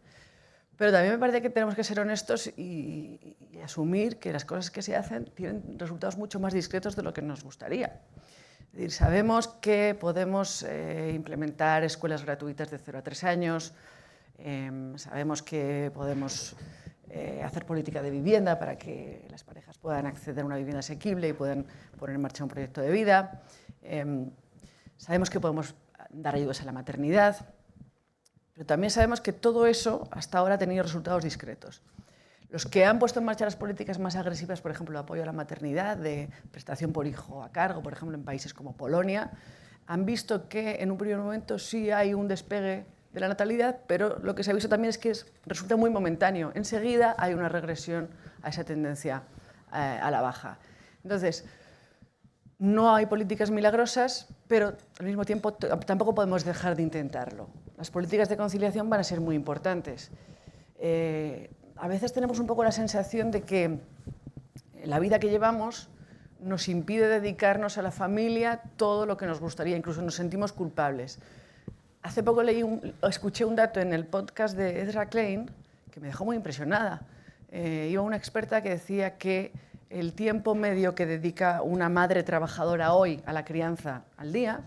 Pero también me parece que tenemos que ser honestos y asumir que las cosas que se hacen tienen resultados mucho más discretos de lo que nos gustaría. Es decir, sabemos que podemos implementar escuelas gratuitas de 0 a 3 años, sabemos que podemos hacer política de vivienda para que las parejas puedan acceder a una vivienda asequible y puedan poner en marcha un proyecto de vida. Sabemos que podemos dar ayudas a la maternidad, pero también sabemos que todo eso hasta ahora ha tenido resultados discretos. Los que han puesto en marcha las políticas más agresivas, por ejemplo, el apoyo a la maternidad, de prestación por hijo a cargo, por ejemplo, en países como Polonia, han visto que en un primer momento sí hay un despegue de la natalidad, pero lo que se ha visto también es que resulta muy momentáneo. Enseguida hay una regresión a esa tendencia a la baja. Entonces, no hay políticas milagrosas, pero al mismo tiempo tampoco podemos dejar de intentarlo. Las políticas de conciliación van a ser muy importantes. A veces tenemos un poco la sensación de que la vida que llevamos nos impide dedicarnos a la familia todo lo que nos gustaría, incluso nos sentimos culpables. Hace poco escuché un dato en el podcast de Ezra Klein que me dejó muy impresionada. Iba una experta que decía que el tiempo medio que dedica una madre trabajadora hoy a la crianza al día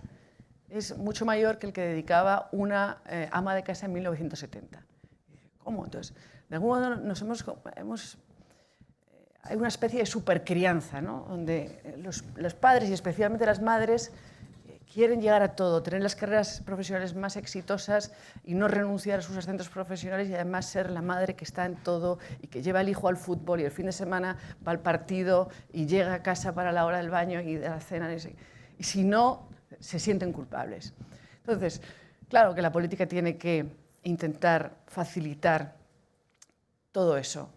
es mucho mayor que el que dedicaba una ama de casa en 1970. ¿Cómo? Entonces, de algún modo hay una especie de supercrianza, ¿no? Donde los padres y especialmente las madres quieren llegar a todo, tener las carreras profesionales más exitosas y no renunciar a sus ascensos profesionales y además ser la madre que está en todo y que lleva al hijo al fútbol y el fin de semana va al partido y llega a casa para la hora del baño y de la cena. Y si no, se sienten culpables. Entonces, claro que la política tiene que intentar facilitar todo eso.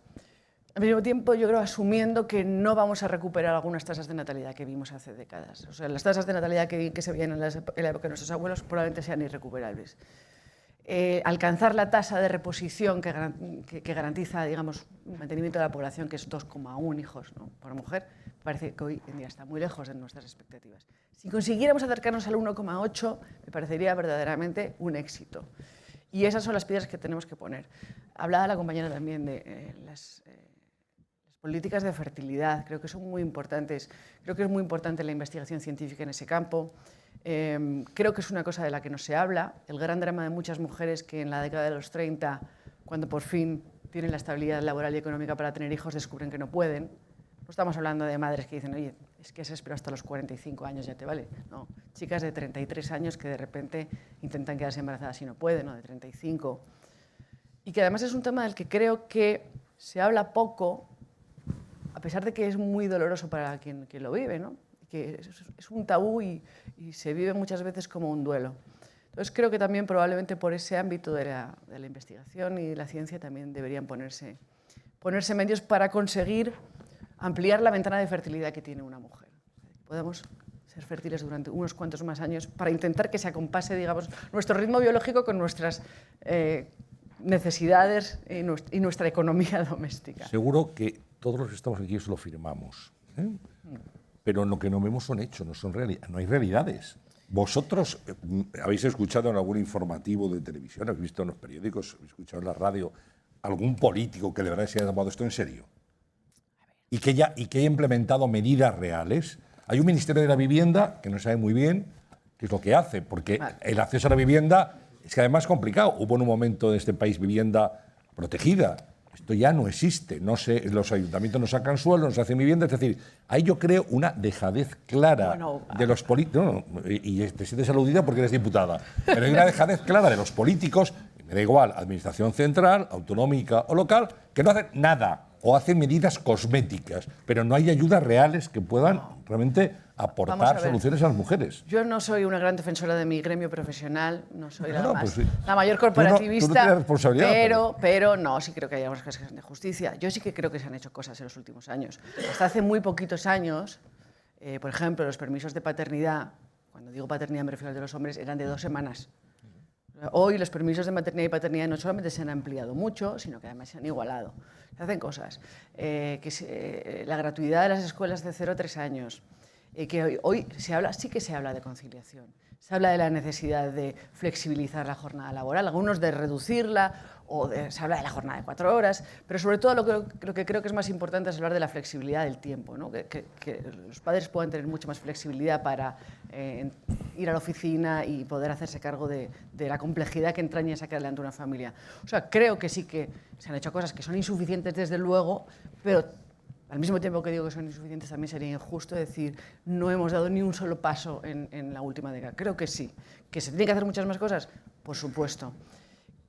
Al mismo tiempo, yo creo, asumiendo que no vamos a recuperar algunas tasas de natalidad que vimos hace décadas. O sea, las tasas de natalidad que se veían en la época de nuestros abuelos probablemente sean irrecuperables. Alcanzar la tasa de reposición que garantiza, digamos, el mantenimiento de la población, que es 2,1 hijos, ¿no?, por mujer, parece que hoy en día está muy lejos de nuestras expectativas. Si consiguiéramos acercarnos al 1,8, me parecería verdaderamente un éxito. Y esas son las piedras que tenemos que poner. Hablaba la compañera también de las políticas de fertilidad, creo que son muy importantes. Creo que es muy importante la investigación científica en ese campo. Creo que es una cosa de la que no se habla. El gran drama de muchas mujeres que en la década de los 30, cuando por fin tienen la estabilidad laboral y económica para tener hijos, descubren que no pueden. No estamos hablando de madres que dicen, oye, es que se espera hasta los 45 años, ya te vale. No, chicas de 33 años que de repente intentan quedarse embarazadas y no pueden, o de 35. Y que además es un tema del que creo que se habla poco, a pesar de que es muy doloroso para quien lo vive, ¿no? Que es un tabú y se vive muchas veces como un duelo. Entonces creo que también probablemente por ese ámbito de la investigación y de la ciencia también deberían ponerse medios para conseguir ampliar la ventana de fertilidad que tiene una mujer. Podamos ser fértiles durante unos cuantos más años para intentar que se acompase, digamos, nuestro ritmo biológico con nuestras necesidades y nuestra economía doméstica. Seguro que todos los que estamos aquí os lo firmamos, ¿eh? Pero lo que no vemos son hechos, no hay realidades. Vosotros habéis escuchado en algún informativo de televisión, habéis visto en los periódicos, habéis escuchado en la radio, algún político que de verdad se haya tomado esto en serio y que haya implementado medidas reales. Hay un Ministerio de la Vivienda que no sabe muy bien qué es lo que hace, porque el acceso a la vivienda es que además es complicado. Hubo en un momento en este país vivienda protegida. Esto ya no existe. Los ayuntamientos no sacan suelo, no se hacen vivienda. Es decir, ahí yo creo una dejadez clara de los políticos. Y te sientes aludida porque eres diputada. Pero hay una dejadez clara de los políticos, me da igual, administración central, autonómica o local, que no hacen nada o hacen medidas cosméticas, pero no hay ayudas reales que puedan realmente aportar soluciones a las mujeres. Yo no soy una gran defensora de mi gremio profesional, no soy la mayor corporativista, tú no tienes responsabilidad, pero no, sí creo que hay algunas cosas de justicia. Yo sí que creo que se han hecho cosas en los últimos años. Hasta hace muy poquitos años, por ejemplo, los permisos de paternidad, cuando digo paternidad me refiero a de los hombres, eran de 2 semanas. Hoy los permisos de maternidad y paternidad no solamente se han ampliado mucho, sino que además se han igualado. Se hacen cosas. La gratuidad de las escuelas de 0 a 3 años. Que hoy sí que se habla de conciliación. Se habla de la necesidad de flexibilizar la jornada laboral, algunos de reducirla, se habla de la jornada de 4 horas, pero sobre todo lo que creo que es más importante es hablar de la flexibilidad del tiempo, ¿no? Que los padres puedan tener mucha más flexibilidad para ir a la oficina y poder hacerse cargo de la complejidad que entraña sacar adelante una familia. O sea, creo que sí que se han hecho cosas que son insuficientes desde luego, pero al mismo tiempo que digo que son insuficientes, también sería injusto decir no hemos dado ni un solo paso en la última década. Creo que sí. ¿Que se tienen que hacer muchas más cosas? Por supuesto.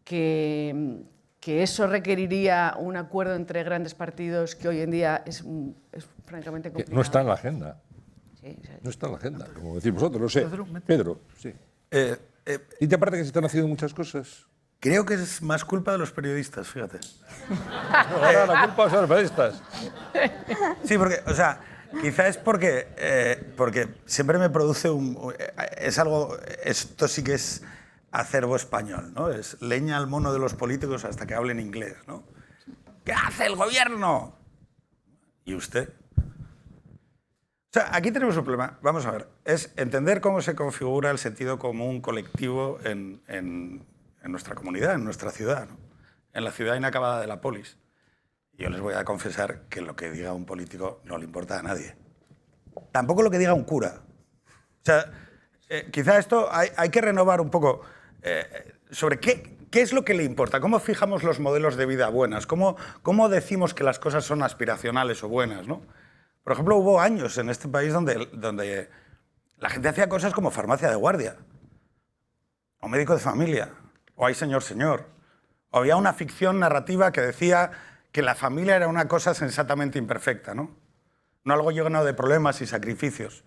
¿Que eso requeriría un acuerdo entre grandes partidos que hoy en día es francamente complicado? No está en la agenda. Sí, no está en la agenda, como decís vosotros, no sé. Pedro, sí. ¿Y te parece que se están haciendo muchas cosas? Creo que es más culpa de los periodistas, fíjate. No, la culpa es de los periodistas. Sí, porque, o sea, quizá es porque siempre me produce esto sí que es acervo español, ¿no? Es leña al mono de los políticos hasta que hablen inglés, ¿no? ¿Qué hace el gobierno? ¿Y usted? O sea, aquí tenemos un problema. Vamos a ver. Es entender cómo se configura el sentido común colectivo en nuestra comunidad, en nuestra ciudad, ¿no? En la ciudad inacabada de la polis. Yo les voy a confesar que lo que diga un político no le importa a nadie. Tampoco lo que diga un cura. O sea, quizá esto hay que renovar un poco sobre qué es lo que le importa, cómo fijamos los modelos de vida buenas, cómo decimos que las cosas son aspiracionales o buenas, ¿no? Por ejemplo, hubo años en este país donde la gente hacía cosas como farmacia de guardia, o médico de familia, o ay señor, señor. O había una ficción narrativa que decía que la familia era una cosa sensatamente imperfecta, ¿no? No algo lleno de problemas y sacrificios.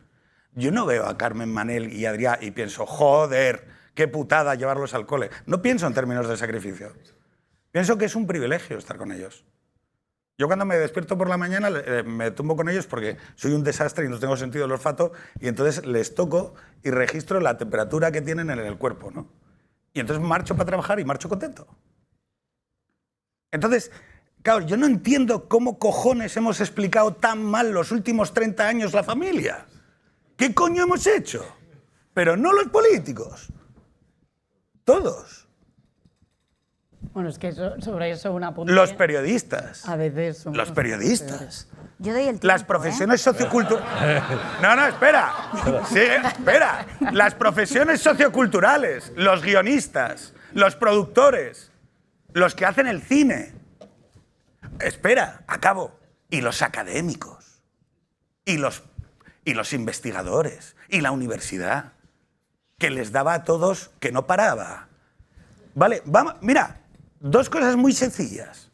Yo no veo a Carmen Manel y Adrià y pienso, joder, qué putada llevarlos al cole. No pienso en términos de sacrificio. Pienso que es un privilegio estar con ellos. Yo cuando me despierto por la mañana me tumbo con ellos porque soy un desastre y no tengo sentido del olfato y entonces les toco y registro la temperatura que tienen en el cuerpo, ¿no? Y entonces marcho para trabajar y marcho contento. Entonces, claro, yo no entiendo cómo cojones hemos explicado tan mal los últimos 30 años la familia. ¿Qué coño hemos hecho? Pero no los políticos. Todos. Bueno, es que sobre eso un apunte. Los periodistas. A veces son Los periodistas. Yo doy el tiempo, Las profesiones socioculturales. No, espera. Sí, espera. Las profesiones socioculturales, los guionistas, los productores, los que hacen el cine. Espera, acabo. Y los académicos. Y los investigadores. Y la universidad. Que les daba a todos que no paraba. Vale, vamos, mira, dos cosas muy sencillas.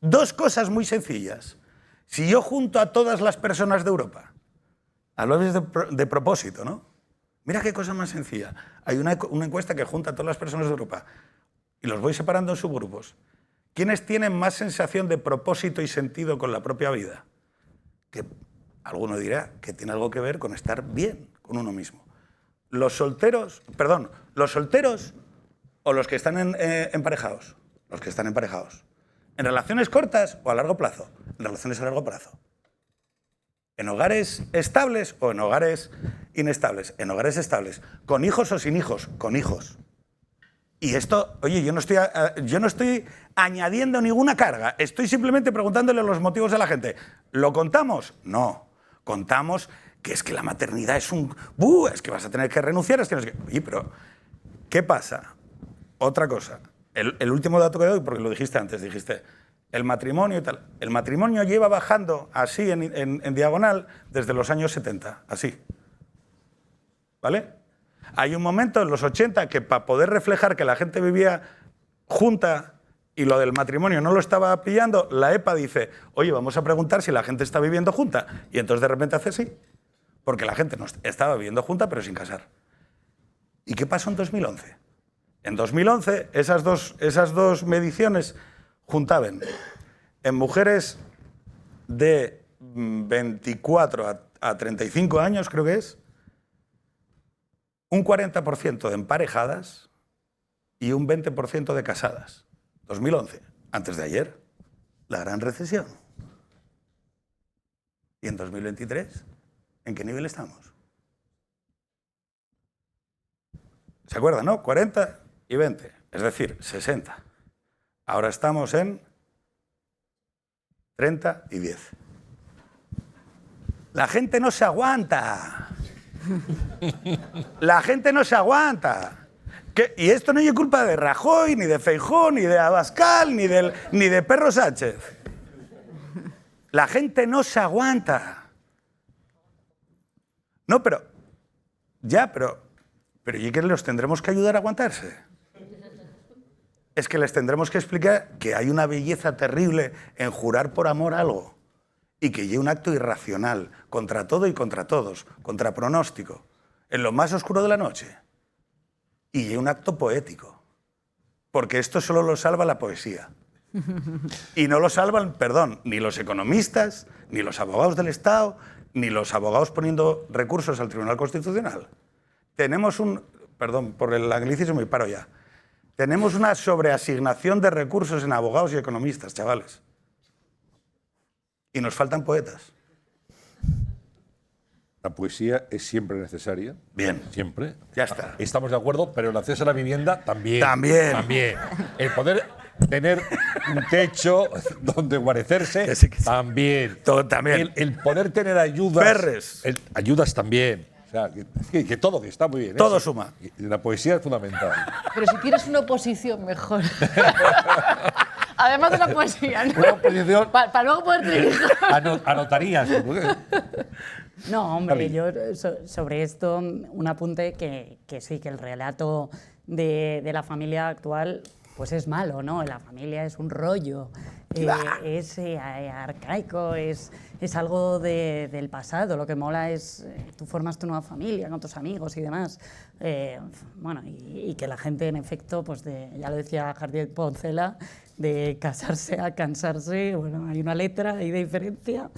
Dos cosas muy sencillas. Si yo junto a todas las personas de Europa, hablas de propósito, ¿no? Mira qué cosa más sencilla. Hay una encuesta que junta a todas las personas de Europa y los voy separando en subgrupos. ¿Quiénes tienen más sensación de propósito y sentido con la propia vida? Que alguno dirá que tiene algo que ver con estar bien con uno mismo. Los solteros o los que están emparejados. Los que están emparejados. ¿En relaciones cortas o a largo plazo? En relaciones a largo plazo. ¿En hogares estables o en hogares inestables? En hogares estables. ¿Con hijos o sin hijos? Con hijos. Y esto, oye, yo no estoy añadiendo ninguna carga. Estoy simplemente preguntándole los motivos a la gente. ¿Lo contamos? No. Contamos que es que la maternidad es un... es que vas a tener que renunciar. Es que no sé qué. Oye, pero ¿qué pasa? Otra cosa. El último dato que doy, porque lo dijiste antes, dijiste el matrimonio y tal. El matrimonio lleva bajando así en diagonal desde los años 70, así. ¿Vale? Hay un momento en los 80 que para poder reflejar que la gente vivía junta y lo del matrimonio no lo estaba pillando, la EPA dice, oye, vamos a preguntar si la gente está viviendo junta. Y entonces de repente hace sí, porque la gente no estaba viviendo junta pero sin casar. ¿Y qué pasó en 2011? En 2011, esas dos mediciones juntaban en mujeres de 24 a 35 años, creo que es, un 40% de emparejadas y un 20% de casadas. 2011, antes de ayer, la gran recesión. ¿Y en 2023? ¿En qué nivel estamos? ¿Se acuerdan, no? 40 y 20, es decir, 60. Ahora estamos en 30 y 10. La gente no se aguanta. La gente no se aguanta. Y esto no es culpa de Rajoy, ni de Feijóo, ni de Abascal, ni de Perro Sánchez. La gente no se aguanta. No, pero ¿y qué los tendremos que ayudar a aguantarse? Es que les tendremos que explicar que hay una belleza terrible en jurar por amor algo y que hay un acto irracional contra todo y contra todos, contra pronóstico, en lo más oscuro de la noche. Y hay un acto poético, porque esto solo lo salva la poesía. Y no lo salvan, perdón, ni los economistas, ni los abogados del Estado, ni los abogados poniendo recursos al Tribunal Constitucional. Tenemos perdón por el anglicismo y paro ya. Tenemos una sobreasignación de recursos en abogados y economistas, chavales. Y nos faltan poetas. La poesía es siempre necesaria. Bien. Siempre. Ya está. Estamos de acuerdo, pero el acceso a la vivienda también. También. El poder tener un techo donde guarecerse, Que sí. también. Todo también. El poder tener ayudas. Perres. Ayudas también. O sea, que todo, que está muy bien. Todo eso. suma. Y la poesía es fundamental. Pero si quieres una oposición, mejor. Además de la poesía, ¿no? Una oposición. Para luego poder dirigir. Anotarías. No, hombre, Javi. yo sobre esto un apunte que sí, que el relato de la familia actual pues es malo, ¿no? La familia es un rollo, es arcaico, es algo del pasado. Lo que mola es tú formas tu nueva familia con tus amigos y demás. Bueno, y que la gente, en efecto, pues ya lo decía Jardiel Poncela, de casarse a cansarse, bueno, hay una letra, hay diferencia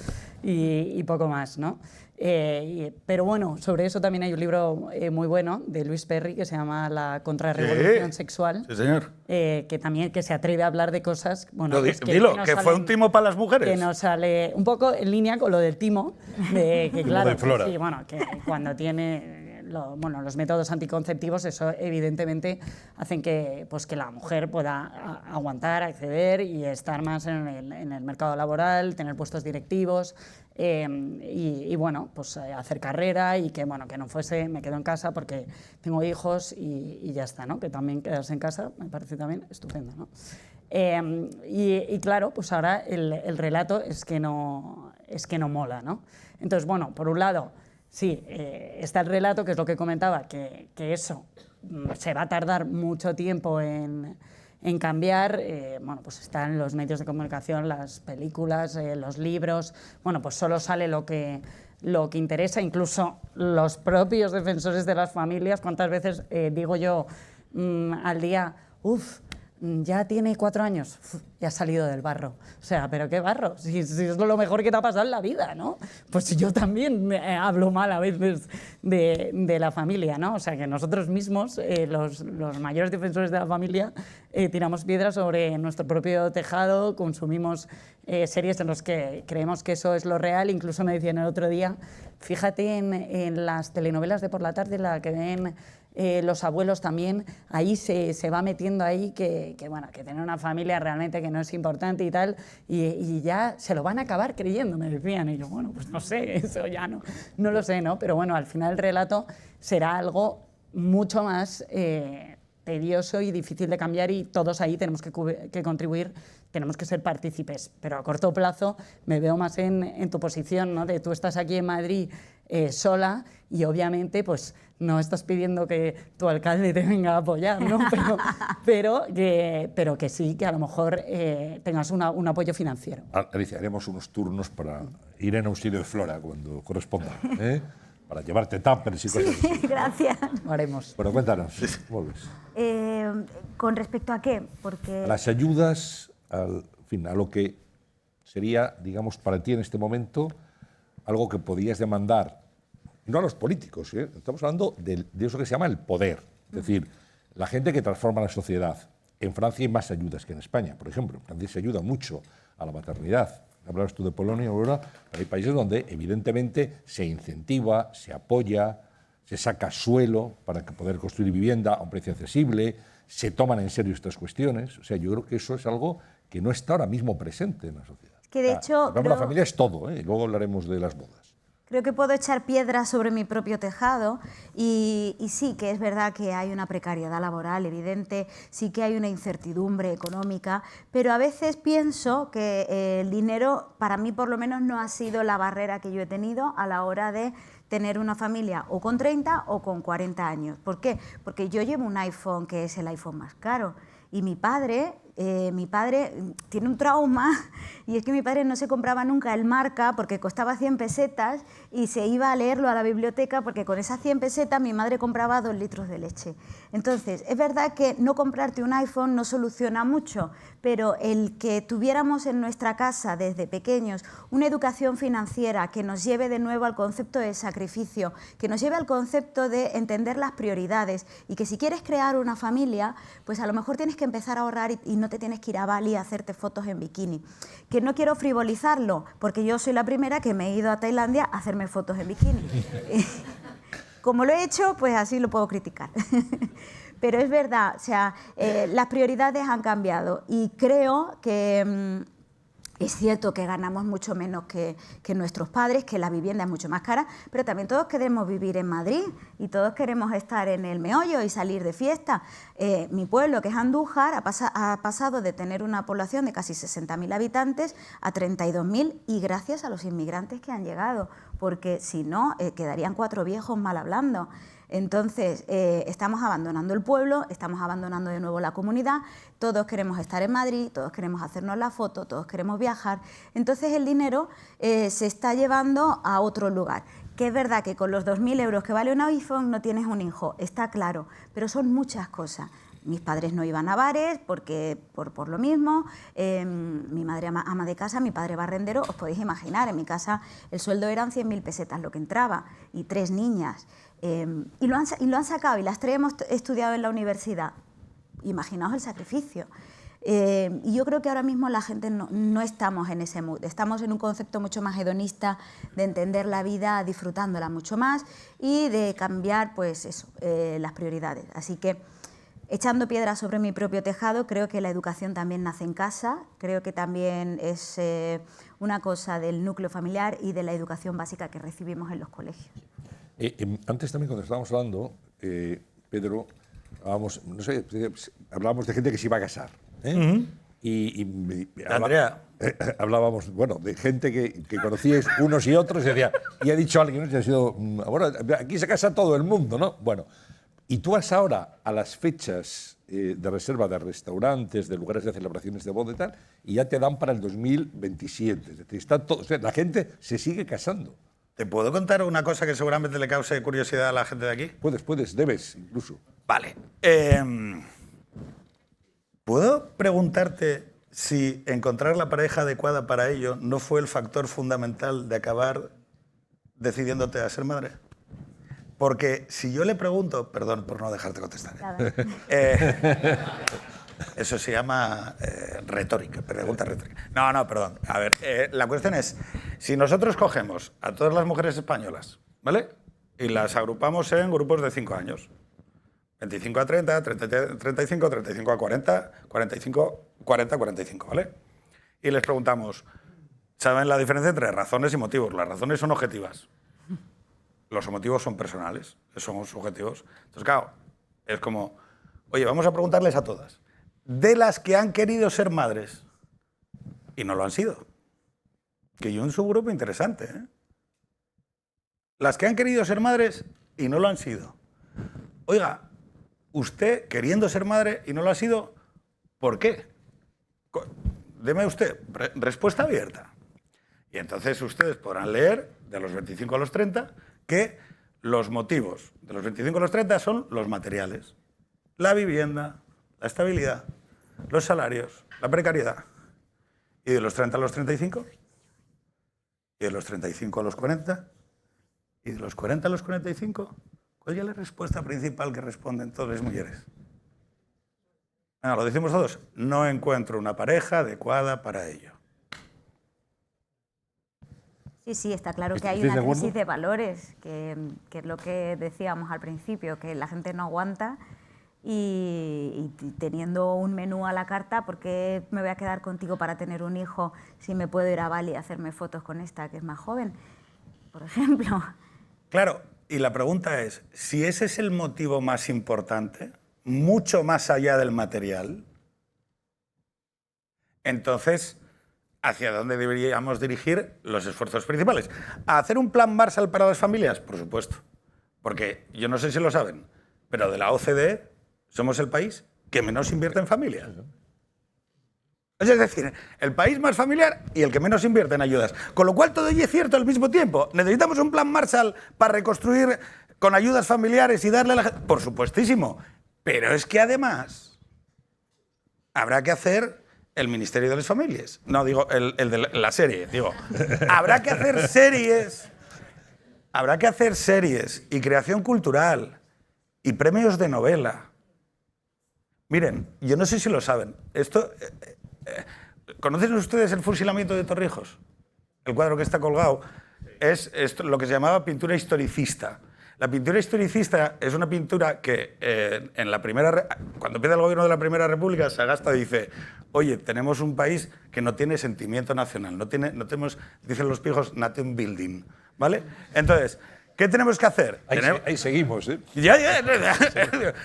y poco más, ¿no? Pero bueno, sobre eso también hay un libro muy bueno de Luis Perry que se llama La contrarrevolución sexual. Sí, señor. Que también que se atreve a hablar de cosas, bueno, pues Dilo, no que fue salen- un timo para las mujeres. que no sale un poco en línea con lo del timo, de que claro, de Flora. sí, bueno, que cuando tiene los métodos anticonceptivos, eso evidentemente hacen que, pues, que la mujer pueda aguantar, acceder y estar más en el mercado laboral, tener puestos directivos y bueno, pues hacer carrera y que bueno, que no fuese, me quedo en casa porque tengo hijos y ya está, ¿no? Que también quedarse en casa me parece también estupendo, ¿no? Y claro, pues ahora el relato es que no mola, ¿no? Entonces, bueno, por un lado, sí, está el relato, que es lo que comentaba, que eso se va a tardar mucho tiempo en cambiar. Bueno, pues están los medios de comunicación, las películas, los libros, bueno, pues solo sale lo que interesa, incluso los propios defensores de las familias. ¿Cuántas veces digo yo al día, ya tiene 4 años, ya ha salido del barro? O sea, ¿pero qué barro? Si es lo mejor que te ha pasado en la vida, ¿no? Pues yo también hablo mal a veces de la familia, ¿no? O sea, que nosotros mismos, los mayores defensores de la familia, tiramos piedras sobre nuestro propio tejado, consumimos series en las que creemos que eso es lo real. Incluso me decían el otro día, fíjate en las telenovelas de por la tarde, la que ven los abuelos también, ahí se va metiendo ahí que bueno, que tener una familia realmente que no es importante y tal, y ya se lo van a acabar creyendo, me decían. Y yo, bueno, pues no sé, eso ya no lo sé, ¿no? Pero bueno, al final el relato será algo mucho más tedioso y difícil de cambiar, y todos ahí tenemos que contribuir, tenemos que ser partícipes. Pero a corto plazo me veo más en tu posición, ¿no? De tú estás aquí en Madrid sola y obviamente pues no estás pidiendo que tu alcalde te venga a apoyar, ¿no? pero que sí, que a lo mejor tengas un apoyo financiero. Alicia, haremos unos turnos para ir en auxilio de Flora cuando corresponda, ¿eh? Para llevarte tuppers y cosas así. Gracias. Lo haremos. Bueno, cuéntanos, volves. ¿Con respecto a qué? Porque Las ayudas, en fin, a lo que sería, digamos, para ti en este momento, algo que podías demandar, no a los políticos, ¿eh? Estamos hablando de eso que se llama el poder, es decir, la gente que transforma la sociedad. En Francia hay más ayudas que en España, por ejemplo. En Francia se ayuda mucho a la maternidad. Hablabas tú de Polonia, Aurora, pero hay países donde evidentemente se incentiva, se apoya, se saca suelo para poder construir vivienda a un precio accesible, se toman en serio estas cuestiones. O sea, yo creo que eso es algo que no está ahora mismo presente en la sociedad. que de hecho la creo- familia es todo, ¿eh? Luego hablaremos de las bodas. Creo que puedo echar piedras sobre mi propio tejado y sí que es verdad que hay una precariedad laboral evidente, sí que hay una incertidumbre económica, pero a veces pienso que el dinero para mí por lo menos no ha sido la barrera que yo he tenido a la hora de tener una familia o con 30 o con 40 años. ¿Por qué? Porque yo llevo un iPhone que es el iPhone más caro y mi padre tiene un trauma, y es que mi padre no se compraba nunca el Marca porque costaba 100 pesetas y se iba a leerlo a la biblioteca porque con esas 100 pesetas mi madre compraba 2 litros de leche. Entonces, es verdad que no comprarte un iPhone no soluciona mucho, pero el que tuviéramos en nuestra casa desde pequeños una educación financiera que nos lleve de nuevo al concepto de sacrificio, que nos lleve al concepto de entender las prioridades, y que si quieres crear una familia, pues a lo mejor tienes que empezar a ahorrar y no te tienes que ir a Bali a hacerte fotos en bikini. Que no quiero frivolizarlo, porque yo soy la primera que me he ido a Tailandia a hacerme fotos en bikini. Como lo he hecho, pues así lo puedo criticar. Pero es verdad, o sea, las prioridades han cambiado y creo que Es cierto que ganamos mucho menos que nuestros padres, que la vivienda es mucho más cara, pero también todos queremos vivir en Madrid y todos queremos estar en el meollo y salir de fiesta. Mi pueblo, que es Andújar, ha pasado de tener una población de casi 60.000 habitantes a 32.000 y gracias a los inmigrantes que han llegado, porque si no, quedarían 4 viejos mal hablando. Entonces, estamos abandonando el pueblo, estamos abandonando de nuevo la comunidad, todos queremos estar en Madrid, todos queremos hacernos la foto, todos queremos viajar. Entonces, el dinero se está llevando a otro lugar. Que es verdad que con los 2.000 euros que vale un iPhone no tienes un hijo, está claro, pero son muchas cosas. Mis padres no iban a bares porque, por lo mismo, mi madre ama de casa, mi padre barrendero, os podéis imaginar, en mi casa el sueldo eran 100.000 pesetas lo que entraba y 3 niñas. Y lo han sacado y las 3 hemos estudiado en la universidad. Imaginaos el sacrificio. Y yo creo que ahora mismo la gente no estamos en ese mood, estamos en un concepto mucho más hedonista de entender la vida disfrutándola mucho más y de cambiar pues eso, las prioridades. Así que echando piedras sobre mi propio tejado, creo que la educación también nace en casa, creo que también es una cosa del núcleo familiar y de la educación básica que recibimos en los colegios. Antes también cuando estábamos hablando, Pedro, hablábamos de gente que se iba a casar. Andrea. Hablábamos, bueno, de gente que conocíais unos y otros y ha dicho alguien, ¿no? Ha sido, bueno, aquí se casa todo el mundo, ¿no? Bueno, y tú vas ahora a las fechas de reserva de restaurantes, de lugares de celebraciones de boda y tal, y ya te dan para el 2027. Es decir, está todo, o sea, la gente se sigue casando. ¿Te puedo contar una cosa que seguramente le cause curiosidad a la gente de aquí? Puedes, debes incluso. Vale. ¿Puedo preguntarte si encontrar la pareja adecuada para ello no fue el factor fundamental de acabar decidiéndote a ser madre? Porque si yo le pregunto, perdón por no dejarte contestar, eso se llama retórica, pregunta retórica. No, perdón. A ver, la cuestión es, si nosotros cogemos a todas las mujeres españolas, ¿vale? Y las agrupamos en grupos de 5 años. 25 a 30, 35, 35 a 40, 45, 40, 45, ¿vale? Y les preguntamos, ¿saben la diferencia entre razones y motivos? Las razones son objetivas. Los motivos son personales, son subjetivos. Entonces, claro, es como, oye, vamos a preguntarles a todas. De las que han querido ser madres y no lo han sido. Que yo en su grupo interesante, ¿eh? Las que han querido ser madres y no lo han sido. Oiga, usted queriendo ser madre y no lo ha sido, ¿por qué? Deme usted respuesta abierta. Y entonces ustedes podrán leer, de los 25 a los 30, que los motivos de los 25 a los 30 son los materiales. La vivienda, la estabilidad, los salarios, la precariedad. Y de los 30 a los 35, y de los 35 a los 40, y de los 40 a los 45, ¿cuál es la respuesta principal que responden todas las mujeres? Bueno, lo decimos todos, no encuentro una pareja adecuada para ello. Sí, está claro que hay una crisis de valores, que es lo que decíamos al principio, que la gente no aguanta y teniendo un menú a la carta, ¿por qué me voy a quedar contigo para tener un hijo si me puedo ir a Bali a hacerme fotos con esta que es más joven, por ejemplo? Claro, y la pregunta es, si ese es el motivo más importante, mucho más allá del material, entonces, ¿hacia dónde deberíamos dirigir los esfuerzos principales? ¿A hacer un plan Marshall para las familias? Por supuesto. Porque yo no sé si lo saben, pero de la OCDE somos el país que menos invierte en familias. Es decir, el país más familiar y el que menos invierte en ayudas. Con lo cual todo ello es cierto al mismo tiempo. ¿Necesitamos un plan Marshall para reconstruir con ayudas familiares y darle a la gente? Por supuestísimo. Pero es que además habrá que hacer el Ministerio de las Familias. No, digo, el de la serie. Digo, habrá que hacer series. Habrá que hacer series y creación cultural y premios de novela. Miren, yo no sé si lo saben. Esto... ¿Conocen ustedes el fusilamiento de Torrijos? El cuadro que está colgado es lo que se llamaba pintura historicista. La pintura historicista es una pintura que cuando empieza el gobierno de la Primera República, Sagasta dice, oye, tenemos un país que no tiene sentimiento nacional, no tenemos, dicen los pijos, nation building, ¿vale? Entonces, ¿qué tenemos que hacer? Ahí seguimos, ¿eh? Ya.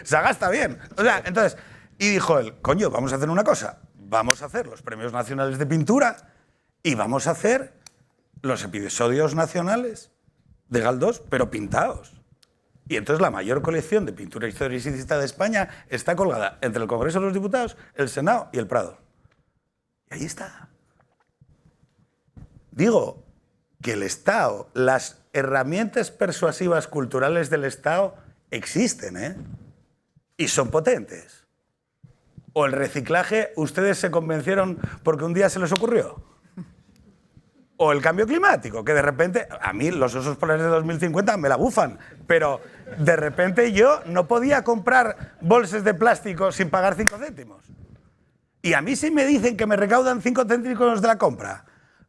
Sagasta bien. O sea, entonces, y dijo él, coño, vamos a hacer una cosa, vamos a hacer los premios nacionales de pintura y vamos a hacer los episodios nacionales de Galdós, pero pintados. Y entonces la mayor colección de pintura historicista de España está colgada entre el Congreso de los Diputados, el Senado y el Prado. Y ahí está. Digo que el Estado, las herramientas persuasivas culturales del Estado existen, ¿eh? Y son potentes. O el reciclaje, ustedes se convencieron porque un día se les ocurrió. O el cambio climático, que de repente, a mí los osos polares de 2050 me la bufan, pero de repente yo no podía comprar bolsas de plástico sin pagar 5 céntimos. Y a mí sí me dicen que me recaudan 5 céntimos de la compra.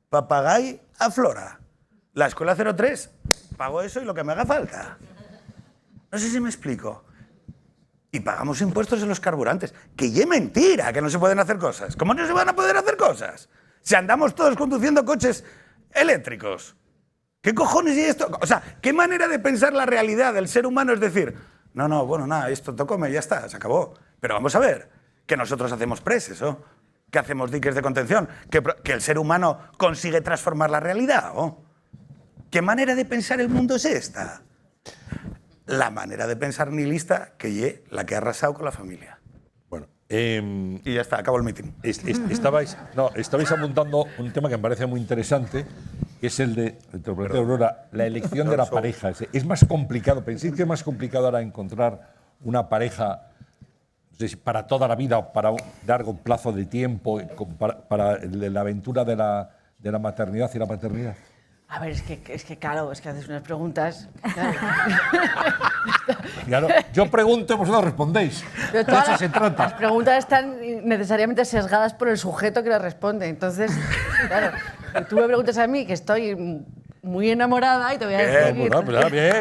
Papagay a Flora. La escuela 03, pago eso y lo que me haga falta. No sé si me explico. Y pagamos impuestos en los carburantes. Que ya es mentira que no se pueden hacer cosas. ¿Cómo no se van a poder hacer cosas? Si andamos todos conduciendo coches eléctricos. ¿Qué cojones es esto? O sea, ¿qué manera de pensar la realidad del ser humano es decir, no, bueno, nada, esto tocóme, ya está, se acabó? Pero vamos a ver, que nosotros hacemos preses, ¿o? Que hacemos diques de contención, que el ser humano consigue transformar la realidad, ¿o? ¿Qué manera de pensar el mundo es esta? La manera de pensar nihilista que es la que ha arrasado con la familia. Bueno, y ya está, acabó el mitin. estabais apuntando un tema que me parece muy interesante, que es el de Aurora, la elección de la pareja. Es más complicado, ¿pensáis que es más complicado ahora encontrar una pareja, no sé si para toda la vida o para un largo plazo de tiempo, para la aventura de la maternidad y la paternidad? A ver, es que claro, es que haces unas preguntas. Claro, yo pregunto y vosotros respondéis. Pero De todas eso se las trata. preguntas están necesariamente sesgadas por el sujeto que las responde. Entonces, claro, tú me preguntas a mí, que estoy muy enamorada, y te voy a decir... Bueno, pues, bien.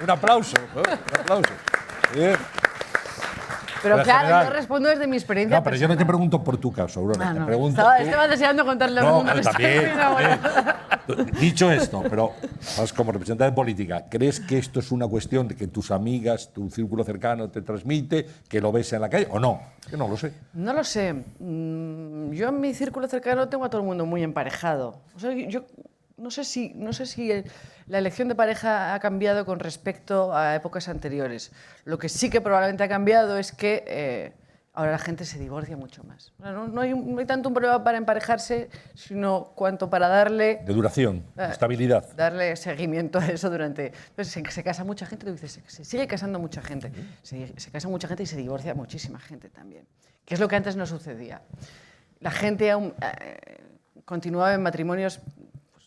Un aplauso. Un aplauso. Bien. Pero Para claro, general. yo respondo desde mi experiencia. No, pero yo no te pregunto por tu caso, Aurora. Ah, Te no. pregunto Estaba deseando contarle al mundo que estoy muy enamorada. Dicho esto, pero más como representante política, ¿crees que esto es una cuestión de que tus amigas, tu círculo cercano te transmite, que lo ves en la calle o no? Que no lo sé. No lo sé. Yo en mi círculo cercano tengo a todo el mundo muy emparejado. O sea, yo no sé si la elección de pareja ha cambiado con respecto a épocas anteriores. Lo que sí que probablemente ha cambiado es que ahora la gente se divorcia mucho más. No hay tanto un problema para emparejarse, sino cuanto para darle... De duración, estabilidad. Darle seguimiento a eso durante... Entonces, se casa mucha gente, tú dices, se sigue casando mucha gente. Se casa mucha gente y se divorcia muchísima gente también. Que es lo que antes no sucedía. La gente aún continuaba en matrimonios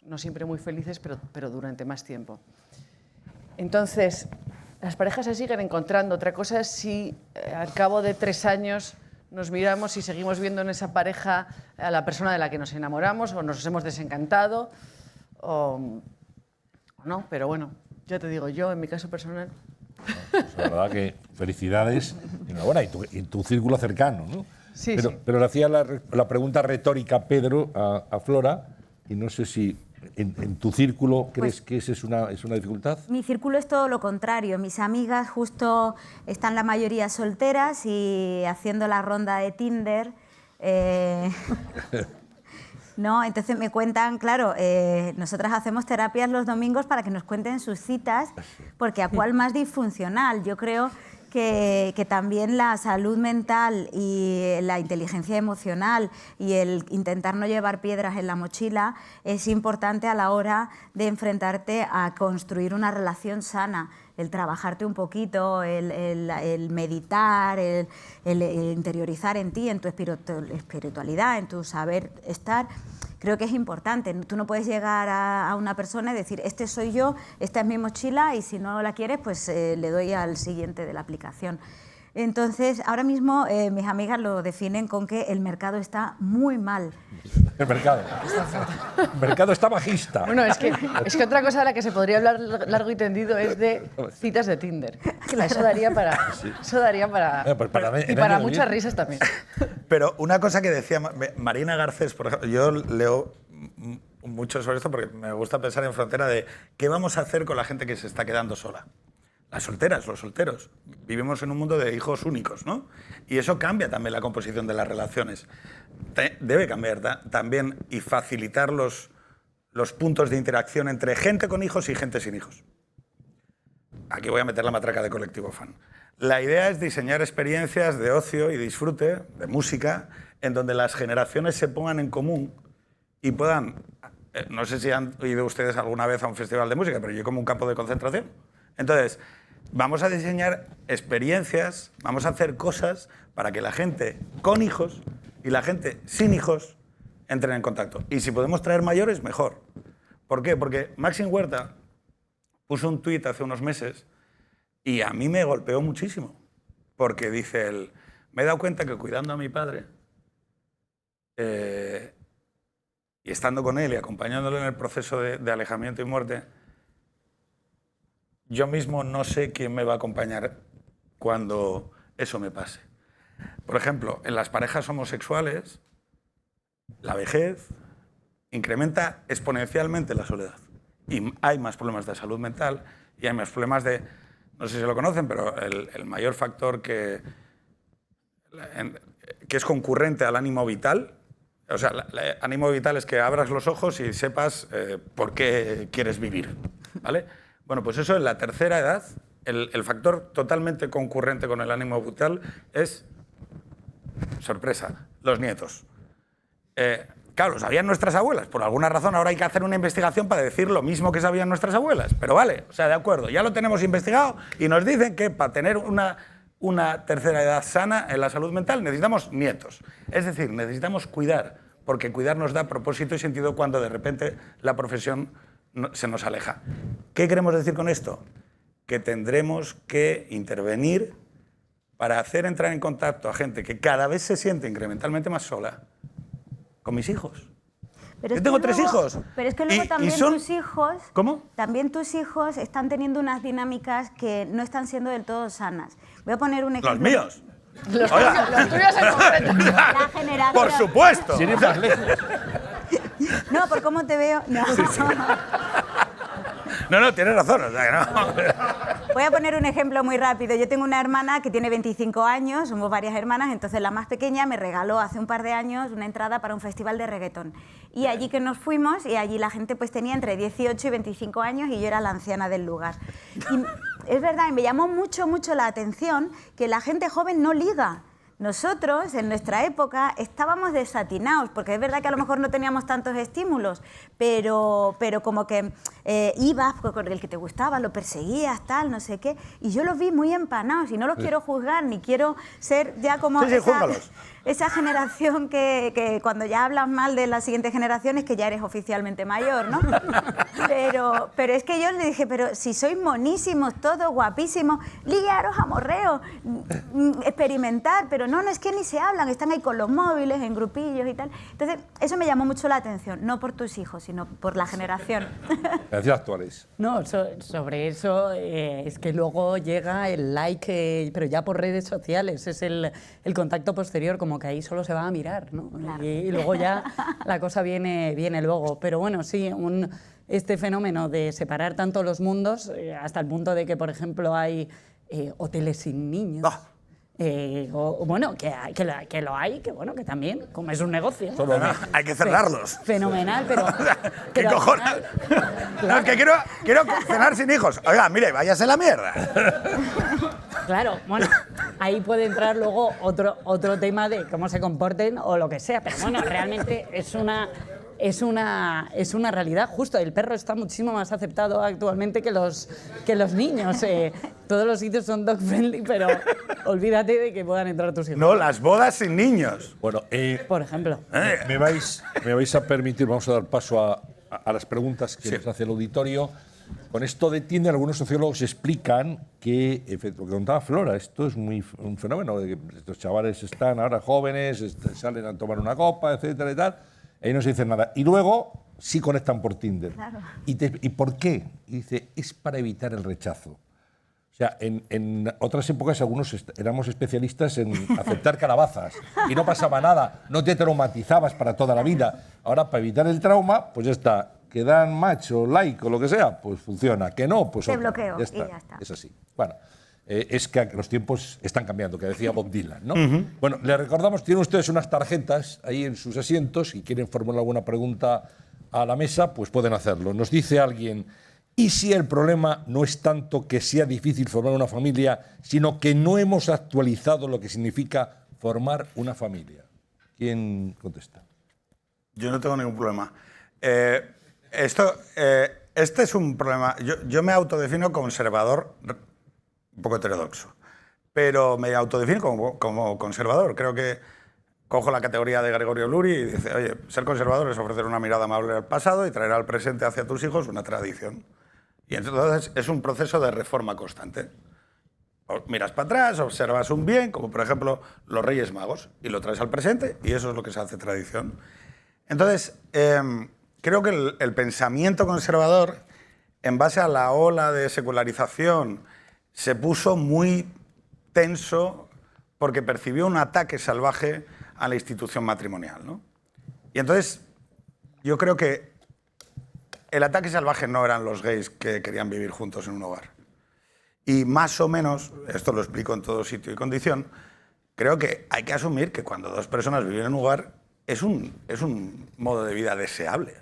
no siempre muy felices, pero durante más tiempo. Entonces, las parejas se siguen encontrando. Otra cosa es si al cabo de 3 años nos miramos y seguimos viendo en esa pareja a la persona de la que nos enamoramos o nos hemos desencantado o no. Pero bueno, ya te digo, yo en mi caso personal... Pues la verdad que felicidades, enhorabuena, y tu círculo cercano, ¿no? Sí, pero, sí. pero le hacía la pregunta retórica Pedro a Flora, y no sé si en tu círculo crees que esa es una dificultad. Mi círculo es todo lo contrario. Mis amigas justo están la mayoría solteras y haciendo la ronda de Tinder. ¿No? Entonces me cuentan, claro, nosotras hacemos terapias los domingos para que nos cuenten sus citas, porque a cuál más disfuncional. Yo creo que también la salud mental y la inteligencia emocional y el intentar no llevar piedras en la mochila es importante a la hora de enfrentarte a construir una relación sana. El trabajarte un poquito, el meditar, el interiorizar en ti, en tu espiritualidad, en tu saber estar, creo que es importante. Tú no puedes llegar a una persona y decir, este soy yo, esta es mi mochila y si no la quieres, pues le doy al siguiente de la aplicación. Entonces, ahora mismo mis amigas lo definen con que el mercado está muy mal. El mercado. El mercado está bajista. Bueno, es que otra cosa de la que se podría hablar largo y tendido es de citas de Tinder. Eso daría para, Pues para mí, y el para año muchas bien. risas también. Pero una cosa que decía Marina Garcés, por ejemplo, yo leo mucho sobre esto porque me gusta pensar en frontera de qué vamos a hacer con la gente que se está quedando sola. Las solteras, los solteros. Vivimos en un mundo de hijos únicos, ¿no? Y eso cambia también la composición de las relaciones. Debe cambiar también y facilitar los puntos de interacción entre gente con hijos y gente sin hijos. Aquí voy a meter la matraca de Colectivo Fan. La idea es diseñar experiencias de ocio y disfrute, de música, en donde las generaciones se pongan en común y puedan... no sé si han ido ustedes alguna vez a un festival de música, pero yo como un campo de concentración. Entonces, vamos a diseñar experiencias, vamos a hacer cosas para que la gente con hijos y la gente sin hijos entren en contacto. Y si podemos traer mayores, mejor. ¿Por qué? Porque Maxim Huerta puso un tuit hace unos meses y a mí me golpeó muchísimo. Porque dice él, me he dado cuenta que cuidando a mi padre y estando con él y acompañándolo en el proceso de alejamiento y muerte, yo mismo no sé quién me va a acompañar cuando eso me pase. Por ejemplo, en las parejas homosexuales, la vejez incrementa exponencialmente la soledad. Y hay más problemas de salud mental y hay más problemas de... No sé si lo conocen, pero el mayor factor que es concurrente al ánimo vital, o sea, el ánimo vital es que abras los ojos y sepas por qué quieres vivir, ¿vale? Bueno, pues eso en la tercera edad, el factor totalmente concurrente con el ánimo vital es, sorpresa, los nietos. Claro, lo sabían nuestras abuelas. Por alguna razón ahora hay que hacer una investigación para decir lo mismo que sabían nuestras abuelas. Pero vale, o sea, de acuerdo, ya lo tenemos investigado y nos dicen que para tener una tercera edad sana en la salud mental necesitamos nietos. Es decir, necesitamos cuidar, porque cuidar nos da propósito y sentido cuando de repente la profesión se nos aleja. ¿Qué queremos decir con esto? Que tendremos que intervenir para hacer entrar en contacto a gente que cada vez se siente incrementalmente más sola con mis hijos. Pero Yo tengo 3 hijos. Pero es que luego también tus hijos... ¿Cómo? También tus hijos están teniendo unas dinámicas que no están siendo del todo sanas. Voy a poner un ejemplo. ¿Los míos? Los Oiga. tuyos en concreto. La generación... ¡Por supuesto! Sin ir más lejos. No, por cómo te veo... No. No, tienes razón. O sea, que no. Voy a poner un ejemplo muy rápido. Yo tengo una hermana que tiene 25 años, somos varias hermanas, entonces la más pequeña me regaló hace un par de años una entrada para un festival de reggaetón. Y allí que nos fuimos, y allí la gente pues tenía entre 18 y 25 años y yo era la anciana del lugar. Y es verdad, y me llamó mucho la atención que la gente joven no liga. Nosotros, en nuestra época, estábamos desatinados, porque es verdad que a lo mejor no teníamos tantos estímulos, pero como que ibas con el que te gustaba, lo perseguías, tal, no sé qué, y yo los vi muy empanados, y no los quiero juzgar, ni quiero ser ya como esa generación que cuando ya hablas mal de las siguientes generaciones, que ya eres oficialmente mayor, ¿no? Pero es que yo le dije, pero si sois monísimos, todos guapísimos, ligaros a morreo, experimentar, pero no es que ni se hablan, están ahí con los móviles, en grupillos y tal. Entonces, eso me llamó mucho la atención, no por tus hijos, sino por la generación. Generaciones actuales. No, sobre eso es que luego llega el like, pero ya por redes sociales, es el contacto posterior, como que ahí solo se va a mirar, ¿no? Claro. Y luego ya la cosa viene luego. Pero bueno, sí, este fenómeno de separar tanto los mundos, hasta el punto de que, por ejemplo, hay hoteles sin niños. Bueno, que lo hay, que bueno, que también, como es un negocio. Hay que cerrarlos. Fenomenal, pero... ¿Qué cojones? No, es que quiero cenar sin hijos. Oiga, mire, váyase a la mierda. Claro, bueno, ahí puede entrar luego otro tema de cómo se comporten o lo que sea, pero bueno, realmente es una realidad. Justo, el perro está muchísimo más aceptado actualmente que los niños. Todos los sitios son dog friendly, pero olvídate de que puedan entrar tus hijos. No, las bodas sin niños. Bueno, por ejemplo. me vais a permitir, vamos a dar paso a las preguntas que nos hace el auditorio. Con esto de Tinder, algunos sociólogos explican que, lo que contaba Flora, esto es un fenómeno, de que estos chavales están ahora jóvenes, salen a tomar una copa, etcétera y tal, ahí no se dice nada. Y luego sí conectan por Tinder. Claro. ¿Y por qué? Y dice, es para evitar el rechazo. O sea, en otras épocas algunos éramos especialistas en aceptar calabazas y no pasaba nada, no te traumatizabas para toda la vida. Ahora, para evitar el trauma, pues ya está, que dan match o like o lo que sea, pues funciona, que no, pues Te otra. bloqueo y ya está. Es así. Bueno, es que los tiempos están cambiando, que decía Bob Dylan, ¿no? Bueno, les recordamos, tienen ustedes unas tarjetas ahí en sus asientos y quieren formular alguna pregunta a la mesa, pues pueden hacerlo. Nos dice alguien, ¿y si el problema no es tanto que sea difícil formar una familia, sino que no hemos actualizado lo que significa formar una familia? ¿Quién contesta? Yo no tengo ningún problema. Este es un problema. Yo me autodefino conservador, un poco heterodoxo, pero me autodefino como conservador. Creo que cojo la categoría de Gregorio Luri y dice, oye, ser conservador es ofrecer una mirada amable al pasado y traer al presente hacia tus hijos una tradición. Y entonces es un proceso de reforma constante. Miras para atrás, observas un bien, como por ejemplo los Reyes Magos, y lo traes al presente, y eso es lo que se hace tradición. Entonces, creo que el pensamiento conservador, en base a la ola de secularización, se puso muy tenso porque percibió un ataque salvaje a la institución matrimonial, ¿no? Y entonces, yo creo que el ataque salvaje no eran los gays que querían vivir juntos en un hogar. Y más o menos, esto lo explico en todo sitio y condición, creo que hay que asumir que cuando dos personas viven en un hogar es un modo de vida deseable.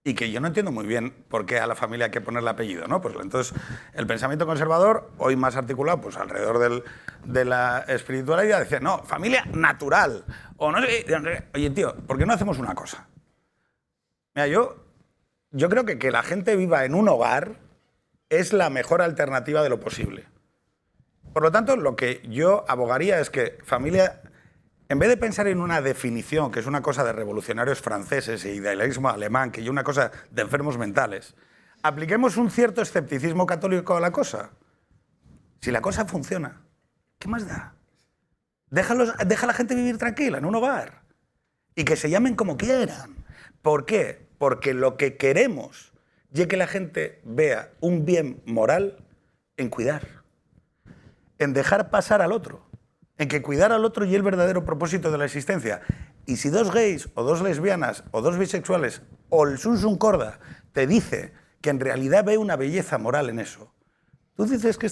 Y que yo no entiendo muy bien por qué a la familia hay que ponerle apellido, ¿no? Pues entonces, el pensamiento conservador, hoy más articulado, pues alrededor de la espiritualidad, dice, no, familia natural. O no sé, oye, tío, ¿por qué no hacemos una cosa? Mira, yo creo que la gente viva en un hogar es la mejor alternativa de lo posible. Por lo tanto, lo que yo abogaría es que familia, en vez de pensar en una definición, que es una cosa de revolucionarios franceses e idealismo alemán, que es una cosa de enfermos mentales, apliquemos un cierto escepticismo católico a la cosa. Si la cosa funciona, ¿qué más da? Deja a la gente vivir tranquila en un hogar y que se llamen como quieran. ¿Por qué? Porque lo que queremos es que la gente vea un bien moral en cuidar, en dejar pasar al otro, en que cuidar al otro y el verdadero propósito de la existencia. Y si dos gays o dos lesbianas o dos bisexuales o el Sunsun Corda te dice que en realidad ve una belleza moral en eso, tú dices que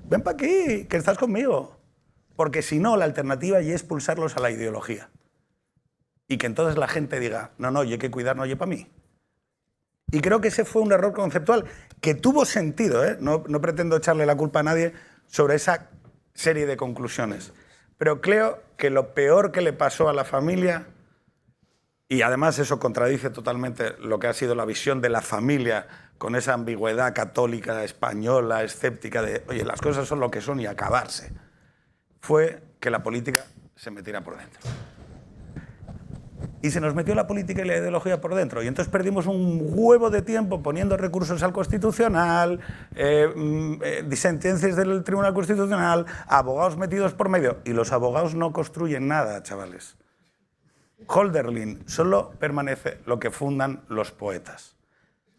ven para aquí, que estás conmigo. Porque si no, la alternativa ya es expulsarlos a la ideología. Y que entonces la gente diga, no, y hay que cuidar, no, y para mí. Y creo que ese fue un error conceptual que tuvo sentido, ¿eh? No pretendo echarle la culpa a nadie sobre esa serie de conclusiones. Pero creo que lo peor que le pasó a la familia, y además eso contradice totalmente lo que ha sido la visión de la familia con esa ambigüedad católica, española, escéptica de, oye, las cosas son lo que son y acabarse, fue que la política se metiera por dentro. Y se nos metió la política y la ideología por dentro. Y entonces perdimos un huevo de tiempo poniendo recursos al Constitucional, sentencias del Tribunal Constitucional, abogados metidos por medio. Y los abogados no construyen nada, chavales. Hölderlin, solo permanece lo que fundan los poetas.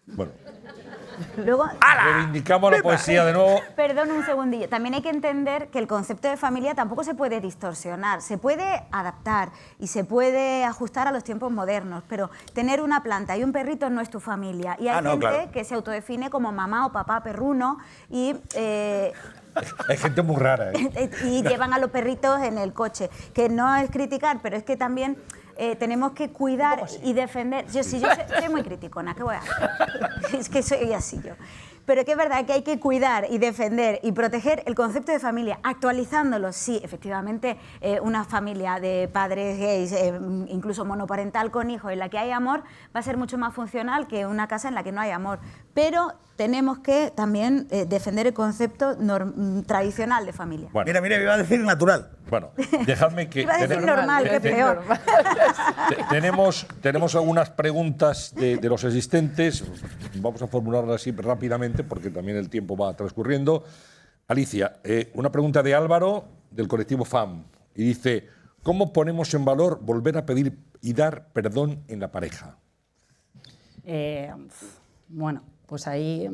Bueno, Luego, reivindicamos la poesía de nuevo. perdón un segundillo, también hay que entender que el concepto de familia tampoco se puede distorsionar, se puede adaptar y se puede ajustar a los tiempos modernos, pero tener una planta y un perrito no es tu familia. Y hay gente que se autodefine como mamá o papá perruno y... Hay gente muy rara, ¿eh? Y llevan a los perritos en el coche, que no es criticar, pero es que también tenemos que cuidar y defender. Yo soy muy criticona, ¿qué voy a hacer? Es que soy así yo. Pero que es verdad que hay que cuidar y defender y proteger el concepto de familia, actualizándolo. Sí, efectivamente, una familia de padres gays, incluso monoparental con hijos, en la que hay amor, va a ser mucho más funcional que una casa en la que no hay amor. Pero tenemos que también defender el concepto tradicional de familia. Bueno. Mira, iba a decir natural. Bueno, dejadme que... Iba a decir normal, que peor. Tenemos algunas preguntas de los asistentes. Vamos a formularlas así rápidamente porque también el tiempo va transcurriendo. Alicia, una pregunta de Álvaro del colectivo FAM y dice: ¿Cómo ponemos en valor volver a pedir y dar perdón en la pareja? Bueno, pues ahí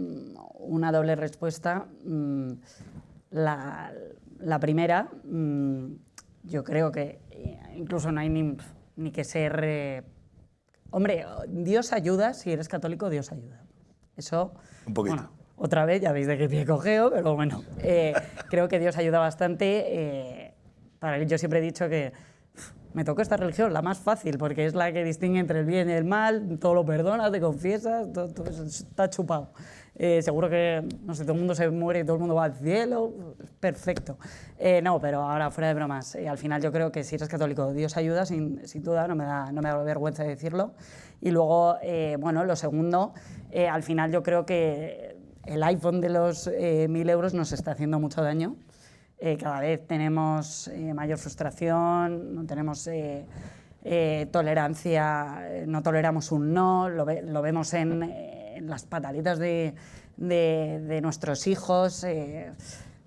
una doble respuesta. La primera, yo creo que incluso no hay ni que ser... hombre, Dios ayuda, si eres católico, Dios ayuda. Eso... Un poquito. Bueno, otra vez, ya veis de qué pie cogeo, pero bueno, creo que Dios ayuda bastante. Yo siempre he dicho que me tocó esta religión, la más fácil, porque es la que distingue entre el bien y el mal, todo lo perdonas, te confiesas, todo eso está chupado. Seguro que, no sé, todo el mundo se muere y todo el mundo va al cielo, perfecto. No, pero ahora fuera de bromas, al final yo creo que si eres católico, Dios ayuda, sin duda, no me da vergüenza de decirlo. Y luego, bueno, lo segundo, al final yo creo que el iPhone de los 1.000 euros nos está haciendo mucho daño. Cada vez tenemos mayor frustración, no tenemos tolerancia, no toleramos un no, lo vemos en las pataletas de nuestros hijos.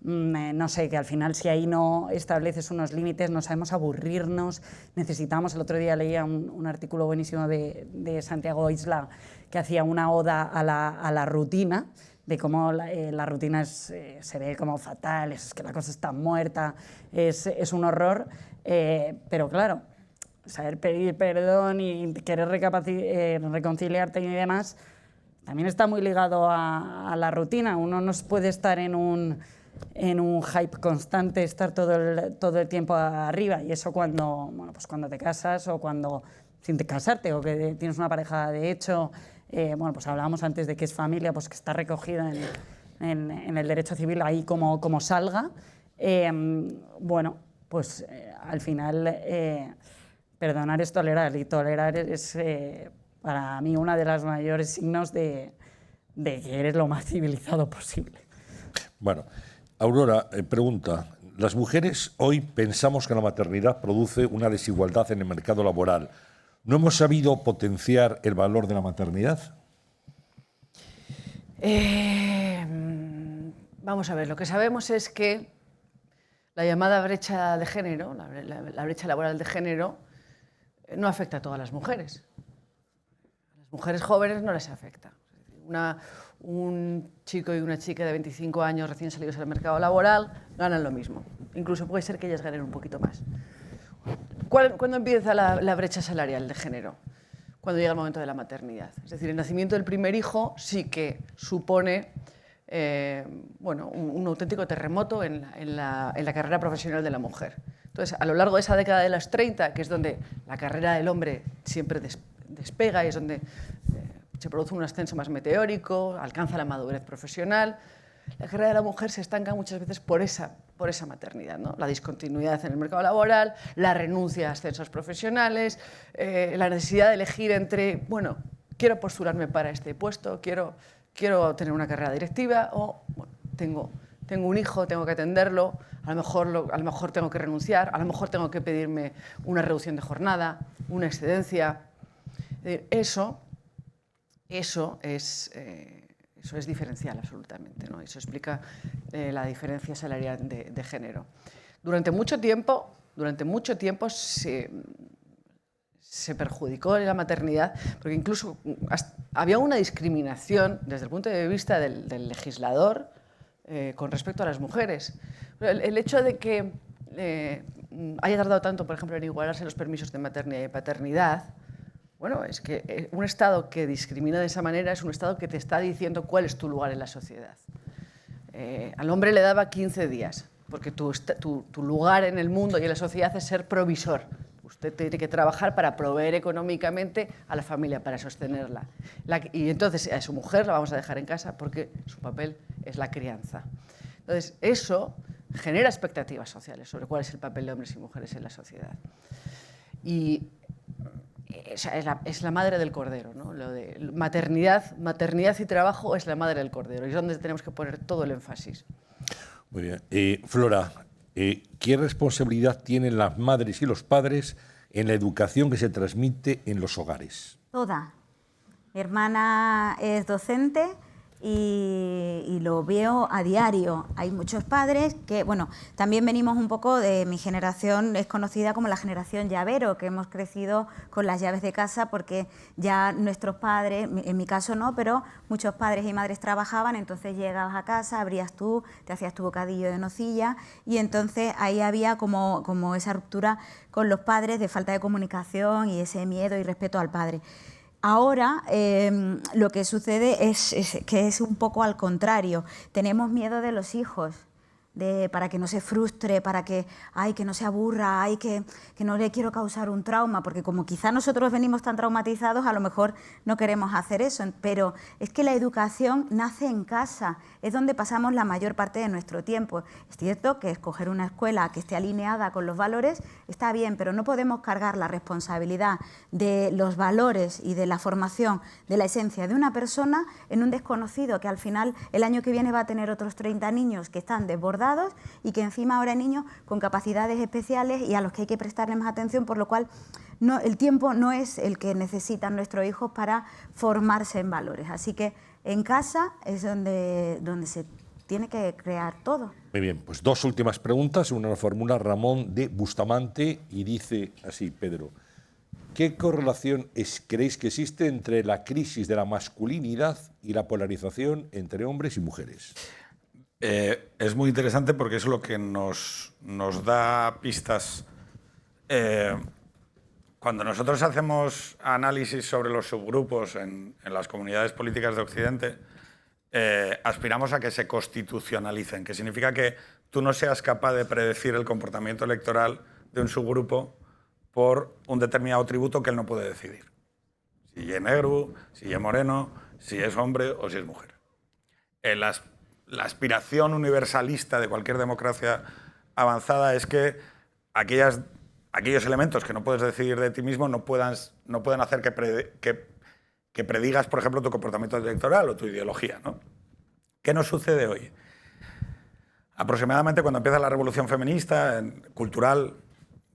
No sé, que al final si ahí no estableces unos límites no sabemos aburrirnos, necesitamos. El otro día leía un artículo buenísimo de Santiago Isla que hacía una oda a la rutina, de cómo la rutina se ve como fatal, es que la cosa está muerta, es un horror, pero claro, saber pedir perdón y querer reconciliarte y demás, también está muy ligado a la rutina. Uno no puede estar en un hype constante, estar todo el tiempo arriba, y eso cuando, bueno, pues cuando te casas o cuando sin casarte o que tienes una pareja de hecho. Bueno, pues hablábamos antes de que es familia, pues que está recogida en el derecho civil ahí como salga. Bueno, pues al final perdonar es tolerar, y tolerar es para mí uno de los mayores signos de que eres lo más civilizado posible. Bueno, Aurora pregunta, las mujeres hoy pensamos que la maternidad produce una desigualdad en el mercado laboral. ¿No hemos sabido potenciar el valor de la maternidad? Vamos a ver, lo que sabemos es que la llamada brecha de género, la brecha laboral de género, no afecta a todas las mujeres. A las mujeres jóvenes no les afecta. Un chico y una chica de 25 años recién salidos al mercado laboral ganan lo mismo. Incluso puede ser que ellas ganen un poquito más. ¿Cuándo empieza la brecha salarial de género? Cuando llega el momento de la maternidad. Es decir, el nacimiento del primer hijo sí que supone bueno, un auténtico terremoto en la carrera profesional de la mujer. Entonces, a lo largo de esa década de los 30, que es donde la carrera del hombre siempre despega y es donde se produce un ascenso más meteórico, alcanza la madurez profesional, la carrera de la mujer se estanca muchas veces por esa maternidad, ¿no? La discontinuidad en el mercado laboral, la renuncia a ascensos profesionales, la necesidad de elegir entre, bueno, quiero postularme para este puesto, quiero tener una carrera directiva, o bueno, tengo un hijo, tengo que atenderlo, a lo mejor tengo que renunciar, a lo mejor tengo que pedirme una reducción de jornada, una excedencia. Eso es diferencial absolutamente, ¿no? Eso explica la diferencia salarial de género. Durante mucho tiempo se perjudicó la maternidad porque incluso había una discriminación desde el punto de vista del legislador con respecto a las mujeres. El hecho de que haya tardado tanto, por ejemplo, en igualarse los permisos de maternidad y paternidad, bueno, es que un Estado que discrimina de esa manera es un Estado que te está diciendo cuál es tu lugar en la sociedad. Al hombre le daba 15 días, porque tu lugar en el mundo y en la sociedad es ser provisor. Usted tiene que trabajar para proveer económicamente a la familia, para sostenerla. Y entonces a su mujer la vamos a dejar en casa porque su papel es la crianza. Entonces eso genera expectativas sociales sobre cuál es el papel de hombres y mujeres en la sociedad. Y es la madre del cordero, ¿no? Lo de maternidad y trabajo es la madre del cordero, y es donde tenemos que poner todo el énfasis. Muy bien. Flora, ¿qué responsabilidad tienen las madres y los padres en la educación que se transmite en los hogares? Toda. Mi hermana es docente y lo veo a diario. Hay muchos padres que, bueno, también venimos un poco de mi generación, es conocida como la generación llavero, que hemos crecido con las llaves de casa porque ya nuestros padres, en mi caso no, pero muchos padres y madres trabajaban, entonces llegabas a casa, abrías tú, te hacías tu bocadillo de nocilla y entonces ahí había como esa ruptura con los padres de falta de comunicación y ese miedo y respeto al padre. Ahora lo que sucede es que es un poco al contrario. Tenemos miedo de los hijos, para que no se frustre, para que no se aburra, que no le quiero causar un trauma, porque como quizá nosotros venimos tan traumatizados, a lo mejor no queremos hacer eso, pero es que la educación nace en casa, es donde pasamos la mayor parte de nuestro tiempo. Es cierto que escoger una escuela que esté alineada con los valores está bien, pero no podemos cargar la responsabilidad de los valores y de la formación, de la esencia de una persona en un desconocido que al final el año que viene va a tener otros 30 niños que están desbordados y que encima ahora hay niños con capacidades especiales y a los que hay que prestarle más atención, por lo cual el tiempo no es el que necesitan nuestros hijos para formarse en valores. Así que en casa es donde se tiene que crear todo. Muy bien, pues dos últimas preguntas. Una la formula Ramón de Bustamante y dice así, Pedro, ¿qué correlación creéis que existe entre la crisis de la masculinidad y la polarización entre hombres y mujeres? Es muy interesante porque es lo que nos da pistas. Cuando nosotros hacemos análisis sobre los subgrupos en las comunidades políticas de Occidente, aspiramos a que se constitucionalicen, que significa que tú no seas capaz de predecir el comportamiento electoral de un subgrupo por un determinado tributo que él no puede decidir. Si es negro, si es moreno, si es hombre o si es mujer. La aspiración universalista de cualquier democracia avanzada es que aquellos elementos que no puedes decidir de ti mismo no puedan hacer que predigas, por ejemplo, tu comportamiento electoral o tu ideología, ¿no? ¿Qué nos sucede hoy? Aproximadamente cuando empieza la revolución feminista,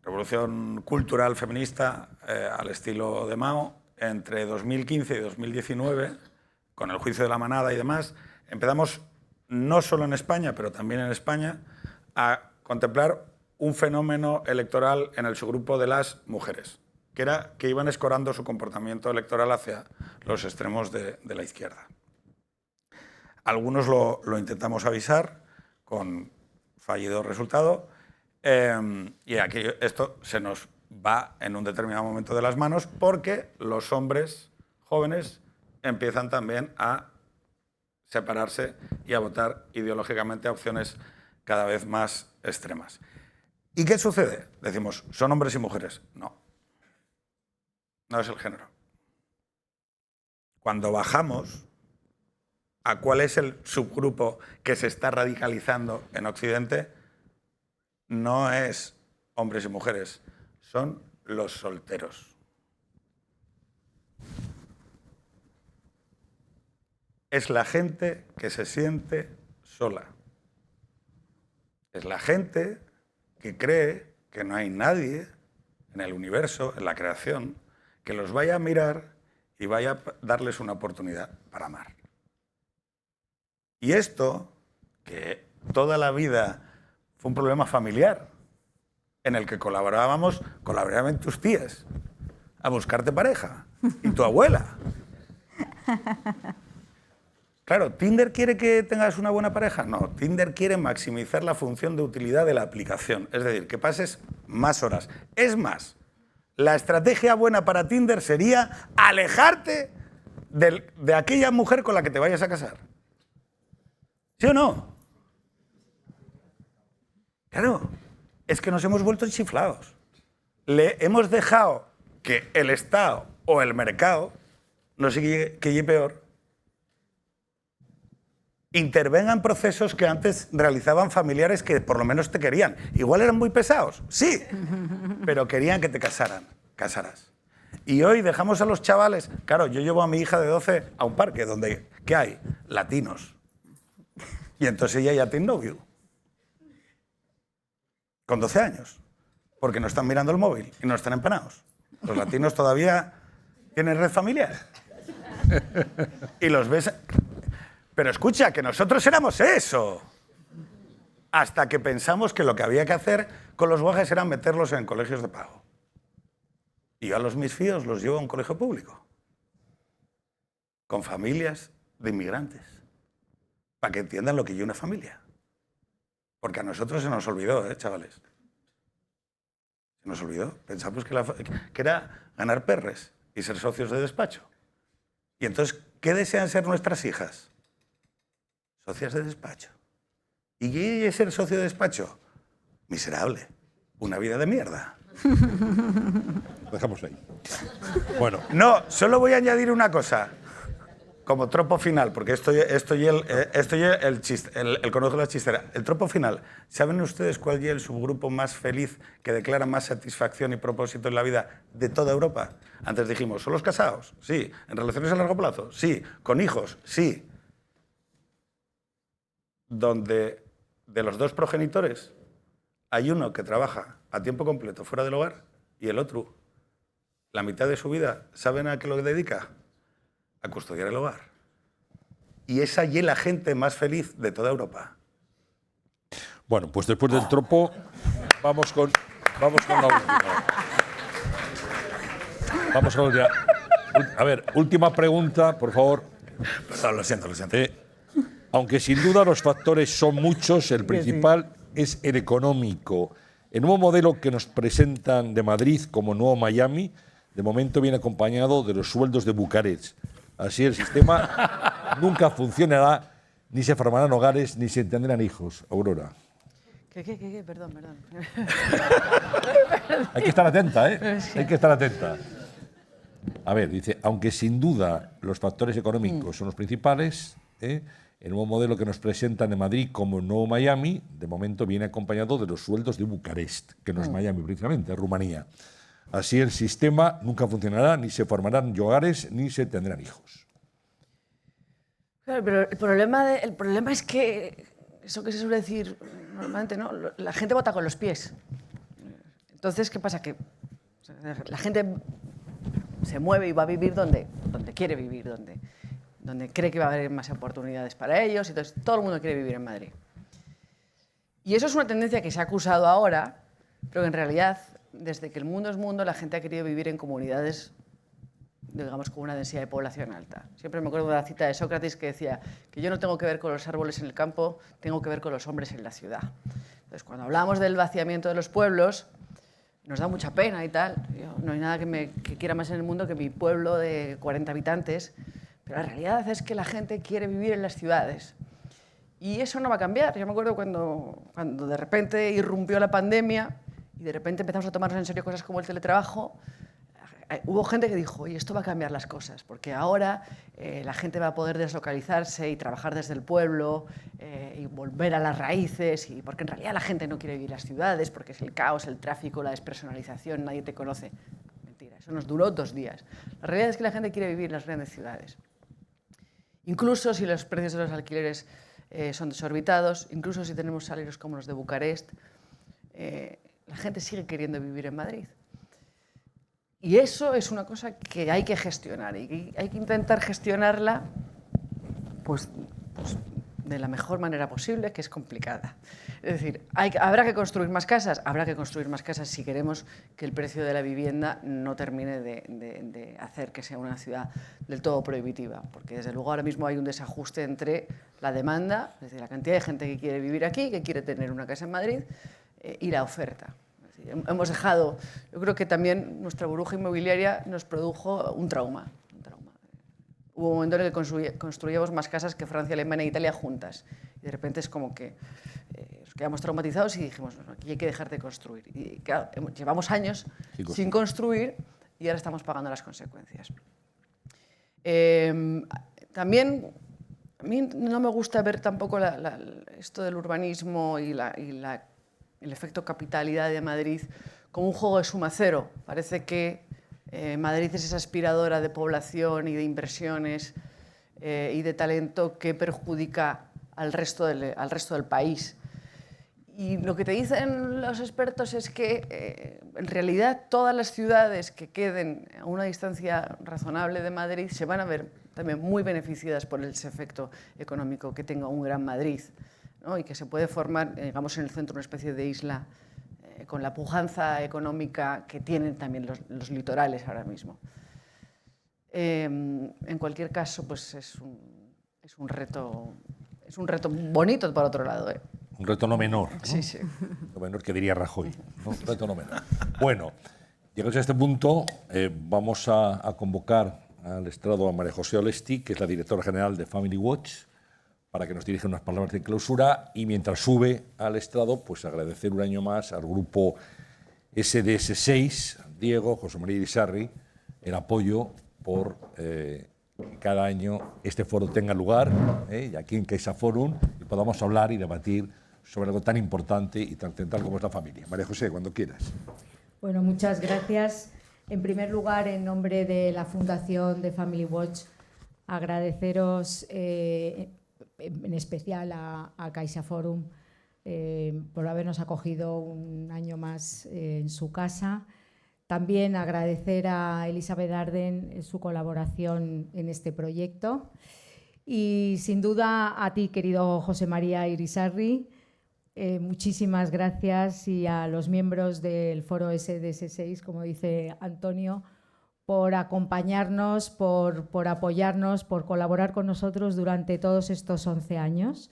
revolución cultural feminista al estilo de Mao, entre 2015 y 2019, con el juicio de la manada y demás, empezamos, no solo en España, pero también en España, a contemplar un fenómeno electoral en el subgrupo de las mujeres, que era que iban escorando su comportamiento electoral hacia los extremos de la izquierda. Algunos lo intentamos avisar, con fallido resultado, y esto se nos va en un determinado momento de las manos porque los hombres jóvenes empiezan también a separarse y a votar ideológicamente a opciones cada vez más extremas. ¿Y qué sucede? Decimos, ¿son hombres y mujeres? No. No es el género. Cuando bajamos a cuál es el subgrupo que se está radicalizando en Occidente, no es hombres y mujeres, son los solteros. Es la gente que se siente sola. Es la gente que cree que no hay nadie en el universo, en la creación, que los vaya a mirar y vaya a darles una oportunidad para amar. Y esto, que toda la vida fue un problema familiar, en el que colaboraban tus tías a buscarte pareja y tu abuela. Claro, ¿Tinder quiere que tengas una buena pareja? No, Tinder quiere maximizar la función de utilidad de la aplicación, es decir, que pases más horas. Es más, la estrategia buena para Tinder sería alejarte de aquella mujer con la que te vayas a casar. ¿Sí o no? Claro, es que nos hemos vuelto chiflados. Le hemos dejado que el Estado o el mercado, no sé qué peor, intervengan procesos que antes realizaban familiares que por lo menos te querían. Igual eran muy pesados, sí, pero querían que te casaras. Y hoy dejamos a los chavales... Claro, yo llevo a mi hija de 12 a un parque donde, ¿qué hay? Latinos. Y entonces ella ya tiene novio. Con 12 años. Porque no están mirando el móvil y no están empanados. Los latinos todavía tienen red familiar. Y los ves... Pero escucha, que nosotros éramos eso. Hasta que pensamos que lo que había que hacer con los guajes era meterlos en colegios de pago. Y yo a mis fíos los llevo a un colegio público, con familias de inmigrantes, para que entiendan lo que es una familia. Porque a nosotros se nos olvidó, chavales. Se nos olvidó. Pensamos que era ganar perres y ser socios de despacho. Y entonces, ¿qué desean ser nuestras hijas? Socias de despacho. ¿Y qué es ser socio de despacho? Miserable. Una vida de mierda. Dejamos ahí. Bueno. No, solo voy a añadir una cosa. Como tropo final, porque esto y el chiste, el conejo de la chistera. El tropo final. ¿Saben ustedes cuál es el subgrupo más feliz que declara más satisfacción y propósito en la vida de toda Europa? Antes dijimos, ¿son los casados? Sí. ¿En relaciones a largo plazo? Sí. ¿Con hijos? Sí. Donde de los dos progenitores hay uno que trabaja a tiempo completo fuera del hogar y el otro, la mitad de su vida, ¿saben a qué lo dedica? A custodiar el hogar. Y esa es la gente más feliz de toda Europa. Bueno, pues después del tropo, vamos con la última. Vamos con la última. A ver, última pregunta, por favor. Perdón, lo siento. Aunque sin duda los factores son muchos, el principal es el económico. El nuevo modelo que nos presentan de Madrid como nuevo Miami, de momento viene acompañado de los sueldos de Bucarest. Así el sistema nunca funcionará, ni se formarán hogares, ni se tendrán hijos. Aurora. ¿Qué? Perdón. Hay que estar atenta, ¿eh? Sí. Hay que estar atenta. A ver, dice, aunque sin duda los factores económicos son los principales, el nuevo modelo que nos presentan en Madrid como el nuevo Miami, de momento viene acompañado de los sueldos de Bucarest, que no es Miami precisamente, es Rumanía. Así el sistema nunca funcionará, ni se formarán hogares, ni se tendrán hijos. Claro, pero el problema es que, eso que se suele decir normalmente, ¿no? La gente vota con los pies. Entonces, ¿qué pasa? Que la gente se mueve y va a vivir donde quiere vivir, donde cree que va a haber más oportunidades para ellos, entonces todo el mundo quiere vivir en Madrid. Y eso es una tendencia que se ha acusado ahora, pero que en realidad, desde que el mundo es mundo, la gente ha querido vivir en comunidades, digamos, con una densidad de población alta. Siempre me acuerdo de la cita de Sócrates que decía que yo no tengo que ver con los árboles en el campo, tengo que ver con los hombres en la ciudad. Entonces, cuando hablamos del vaciamiento de los pueblos, nos da mucha pena y tal. No hay nada que quiera más en el mundo que mi pueblo de 40 habitantes, pero la realidad es que la gente quiere vivir en las ciudades. Y eso no va a cambiar. Yo me acuerdo cuando de repente irrumpió la pandemia y de repente empezamos a tomarnos en serio cosas como el teletrabajo, hubo gente que dijo, oye, esto va a cambiar las cosas, porque ahora la gente va a poder deslocalizarse y trabajar desde el pueblo y volver a las raíces, y porque en realidad la gente no quiere vivir en las ciudades, porque es el caos, el tráfico, la despersonalización, nadie te conoce. Mentira, eso nos duró 2 días. La realidad es que la gente quiere vivir en las grandes ciudades. Incluso si los precios de los alquileres son desorbitados, incluso si tenemos salarios como los de Bucarest, la gente sigue queriendo vivir en Madrid. Y eso es una cosa que hay que gestionar y hay que intentar gestionarla pues de la mejor manera posible, que es complicada. Es decir, ¿habrá que construir más casas? Habrá que construir más casas si queremos que el precio de la vivienda no termine de hacer que sea una ciudad del todo prohibitiva, porque desde luego ahora mismo hay un desajuste entre la demanda, es decir, la cantidad de gente que quiere vivir aquí, que quiere tener una casa en Madrid, y la oferta. Hemos dejado, yo creo que también nuestra burbuja inmobiliaria nos produjo un trauma. Hubo un momento en el que construíamos más casas que Francia, Alemania e Italia juntas. Y de repente es como que nos quedamos traumatizados y dijimos, no, aquí hay que dejar de construir. Y claro, llevamos años sin construir y ahora estamos pagando las consecuencias. También a mí no me gusta ver tampoco esto del urbanismo y el efecto capitalidad de Madrid como un juego de suma cero. Parece que Madrid es esa aspiradora de población y de inversiones y de talento que perjudica al resto del país. Y lo que te dicen los expertos es que en realidad todas las ciudades que queden a una distancia razonable de Madrid se van a ver también muy beneficiadas por ese efecto económico que tenga un Gran Madrid, ¿no? Y que se puede formar, digamos, en el centro una especie de isla con la pujanza económica que tienen también los litorales ahora mismo. En cualquier caso, pues es un reto bonito por otro lado, ¿eh? Un reto no menor, ¿no? Sí, sí. Lo menor que diría Rajoy, ¿no? Un reto no menor. Bueno, llegados a este punto, vamos a convocar al estrado a María José Olesti, que es la directora general de Family Watch, para que nos dirija unas palabras de clausura, y mientras sube al estrado, pues agradecer un año más al grupo SDS6, Diego, José María Irisarri, el apoyo por que cada año este foro tenga lugar, y aquí en CaixaForum, y podamos hablar y debatir sobre algo tan importante y tan central como es la familia. María José, cuando quieras. Bueno, muchas gracias. En primer lugar, en nombre de la Fundación de Family Watch, agradeceros en especial a CaixaForum por habernos acogido un año más en su casa. También agradecer a Elizabeth Arden su colaboración en este proyecto. Y sin duda a ti, querido José María Irisarri, muchísimas gracias, y a los miembros del foro SDS6, como dice Antonio, por acompañarnos, por apoyarnos, por colaborar con nosotros durante todos estos 11 años.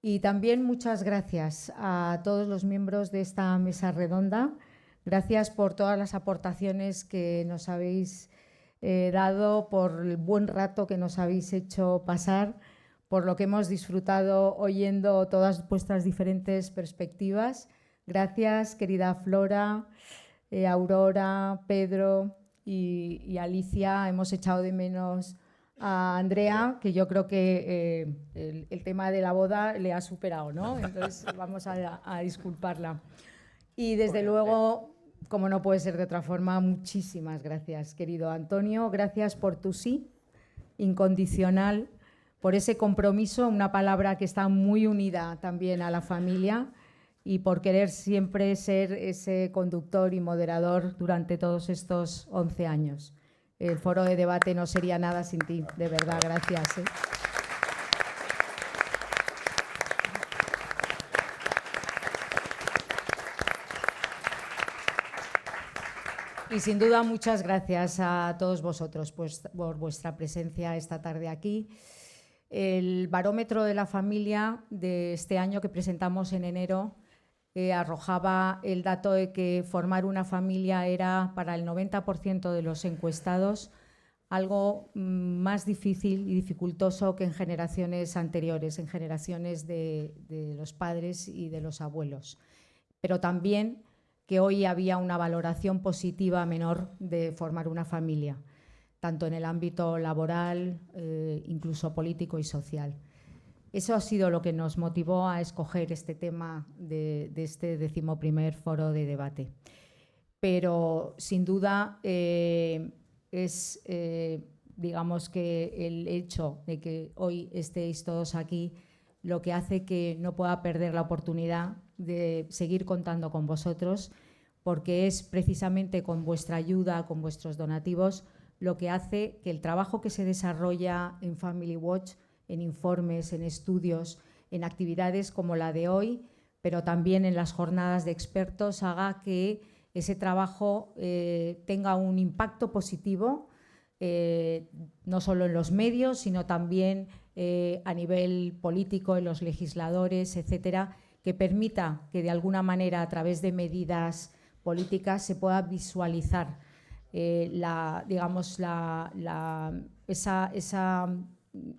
Y también muchas gracias a todos los miembros de esta mesa redonda. Gracias por todas las aportaciones que nos habéis dado, por el buen rato que nos habéis hecho pasar, por lo que hemos disfrutado oyendo todas vuestras diferentes perspectivas. Gracias, querida Flora, Aurora, Pedro y Alicia. Hemos echado de menos a Andrea, que yo creo que el tema de la boda le ha superado, ¿no? Entonces vamos a disculparla. Y desde luego, como no puede ser de otra forma, muchísimas gracias, querido Antonio. Gracias por tu sí incondicional, por ese compromiso, una palabra que está muy unida también a la familia, y por querer siempre ser ese conductor y moderador durante todos estos 11 años. El foro de debate no sería nada sin ti, de verdad, gracias. Y sin duda muchas gracias a todos vosotros por vuestra presencia esta tarde aquí. El barómetro de la familia de este año que presentamos en enero arrojaba el dato de que formar una familia era para el 90% de los encuestados algo más difícil y dificultoso que en generaciones anteriores, en generaciones de los padres y de los abuelos. Pero también que hoy había una valoración positiva menor de formar una familia, tanto en el ámbito laboral, incluso político y social. Eso ha sido lo que nos motivó a escoger este tema de este 11º foro de debate. Pero, sin duda, digamos que el hecho de que hoy estéis todos aquí lo que hace que no pueda perder la oportunidad de seguir contando con vosotros, porque es precisamente con vuestra ayuda, con vuestros donativos, lo que hace que el trabajo que se desarrolla en Family Watch, en informes, en estudios, en actividades como la de hoy, pero también en las jornadas de expertos, haga que ese trabajo tenga un impacto positivo, no solo en los medios, sino también a nivel político, en los legisladores, etcétera, que permita que de alguna manera, a través de medidas políticas, se pueda visualizar esa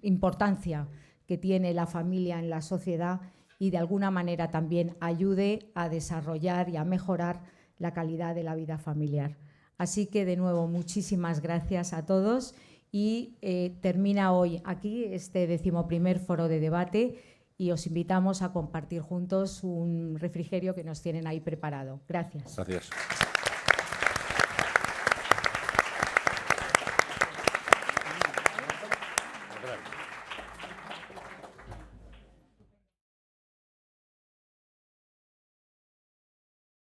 importancia que tiene la familia en la sociedad, y de alguna manera también ayude a desarrollar y a mejorar la calidad de la vida familiar. Así que, de nuevo, muchísimas gracias a todos, y termina hoy aquí este 11º foro de debate, y os invitamos a compartir juntos un refrigerio que nos tienen ahí preparado. Gracias. Gracias.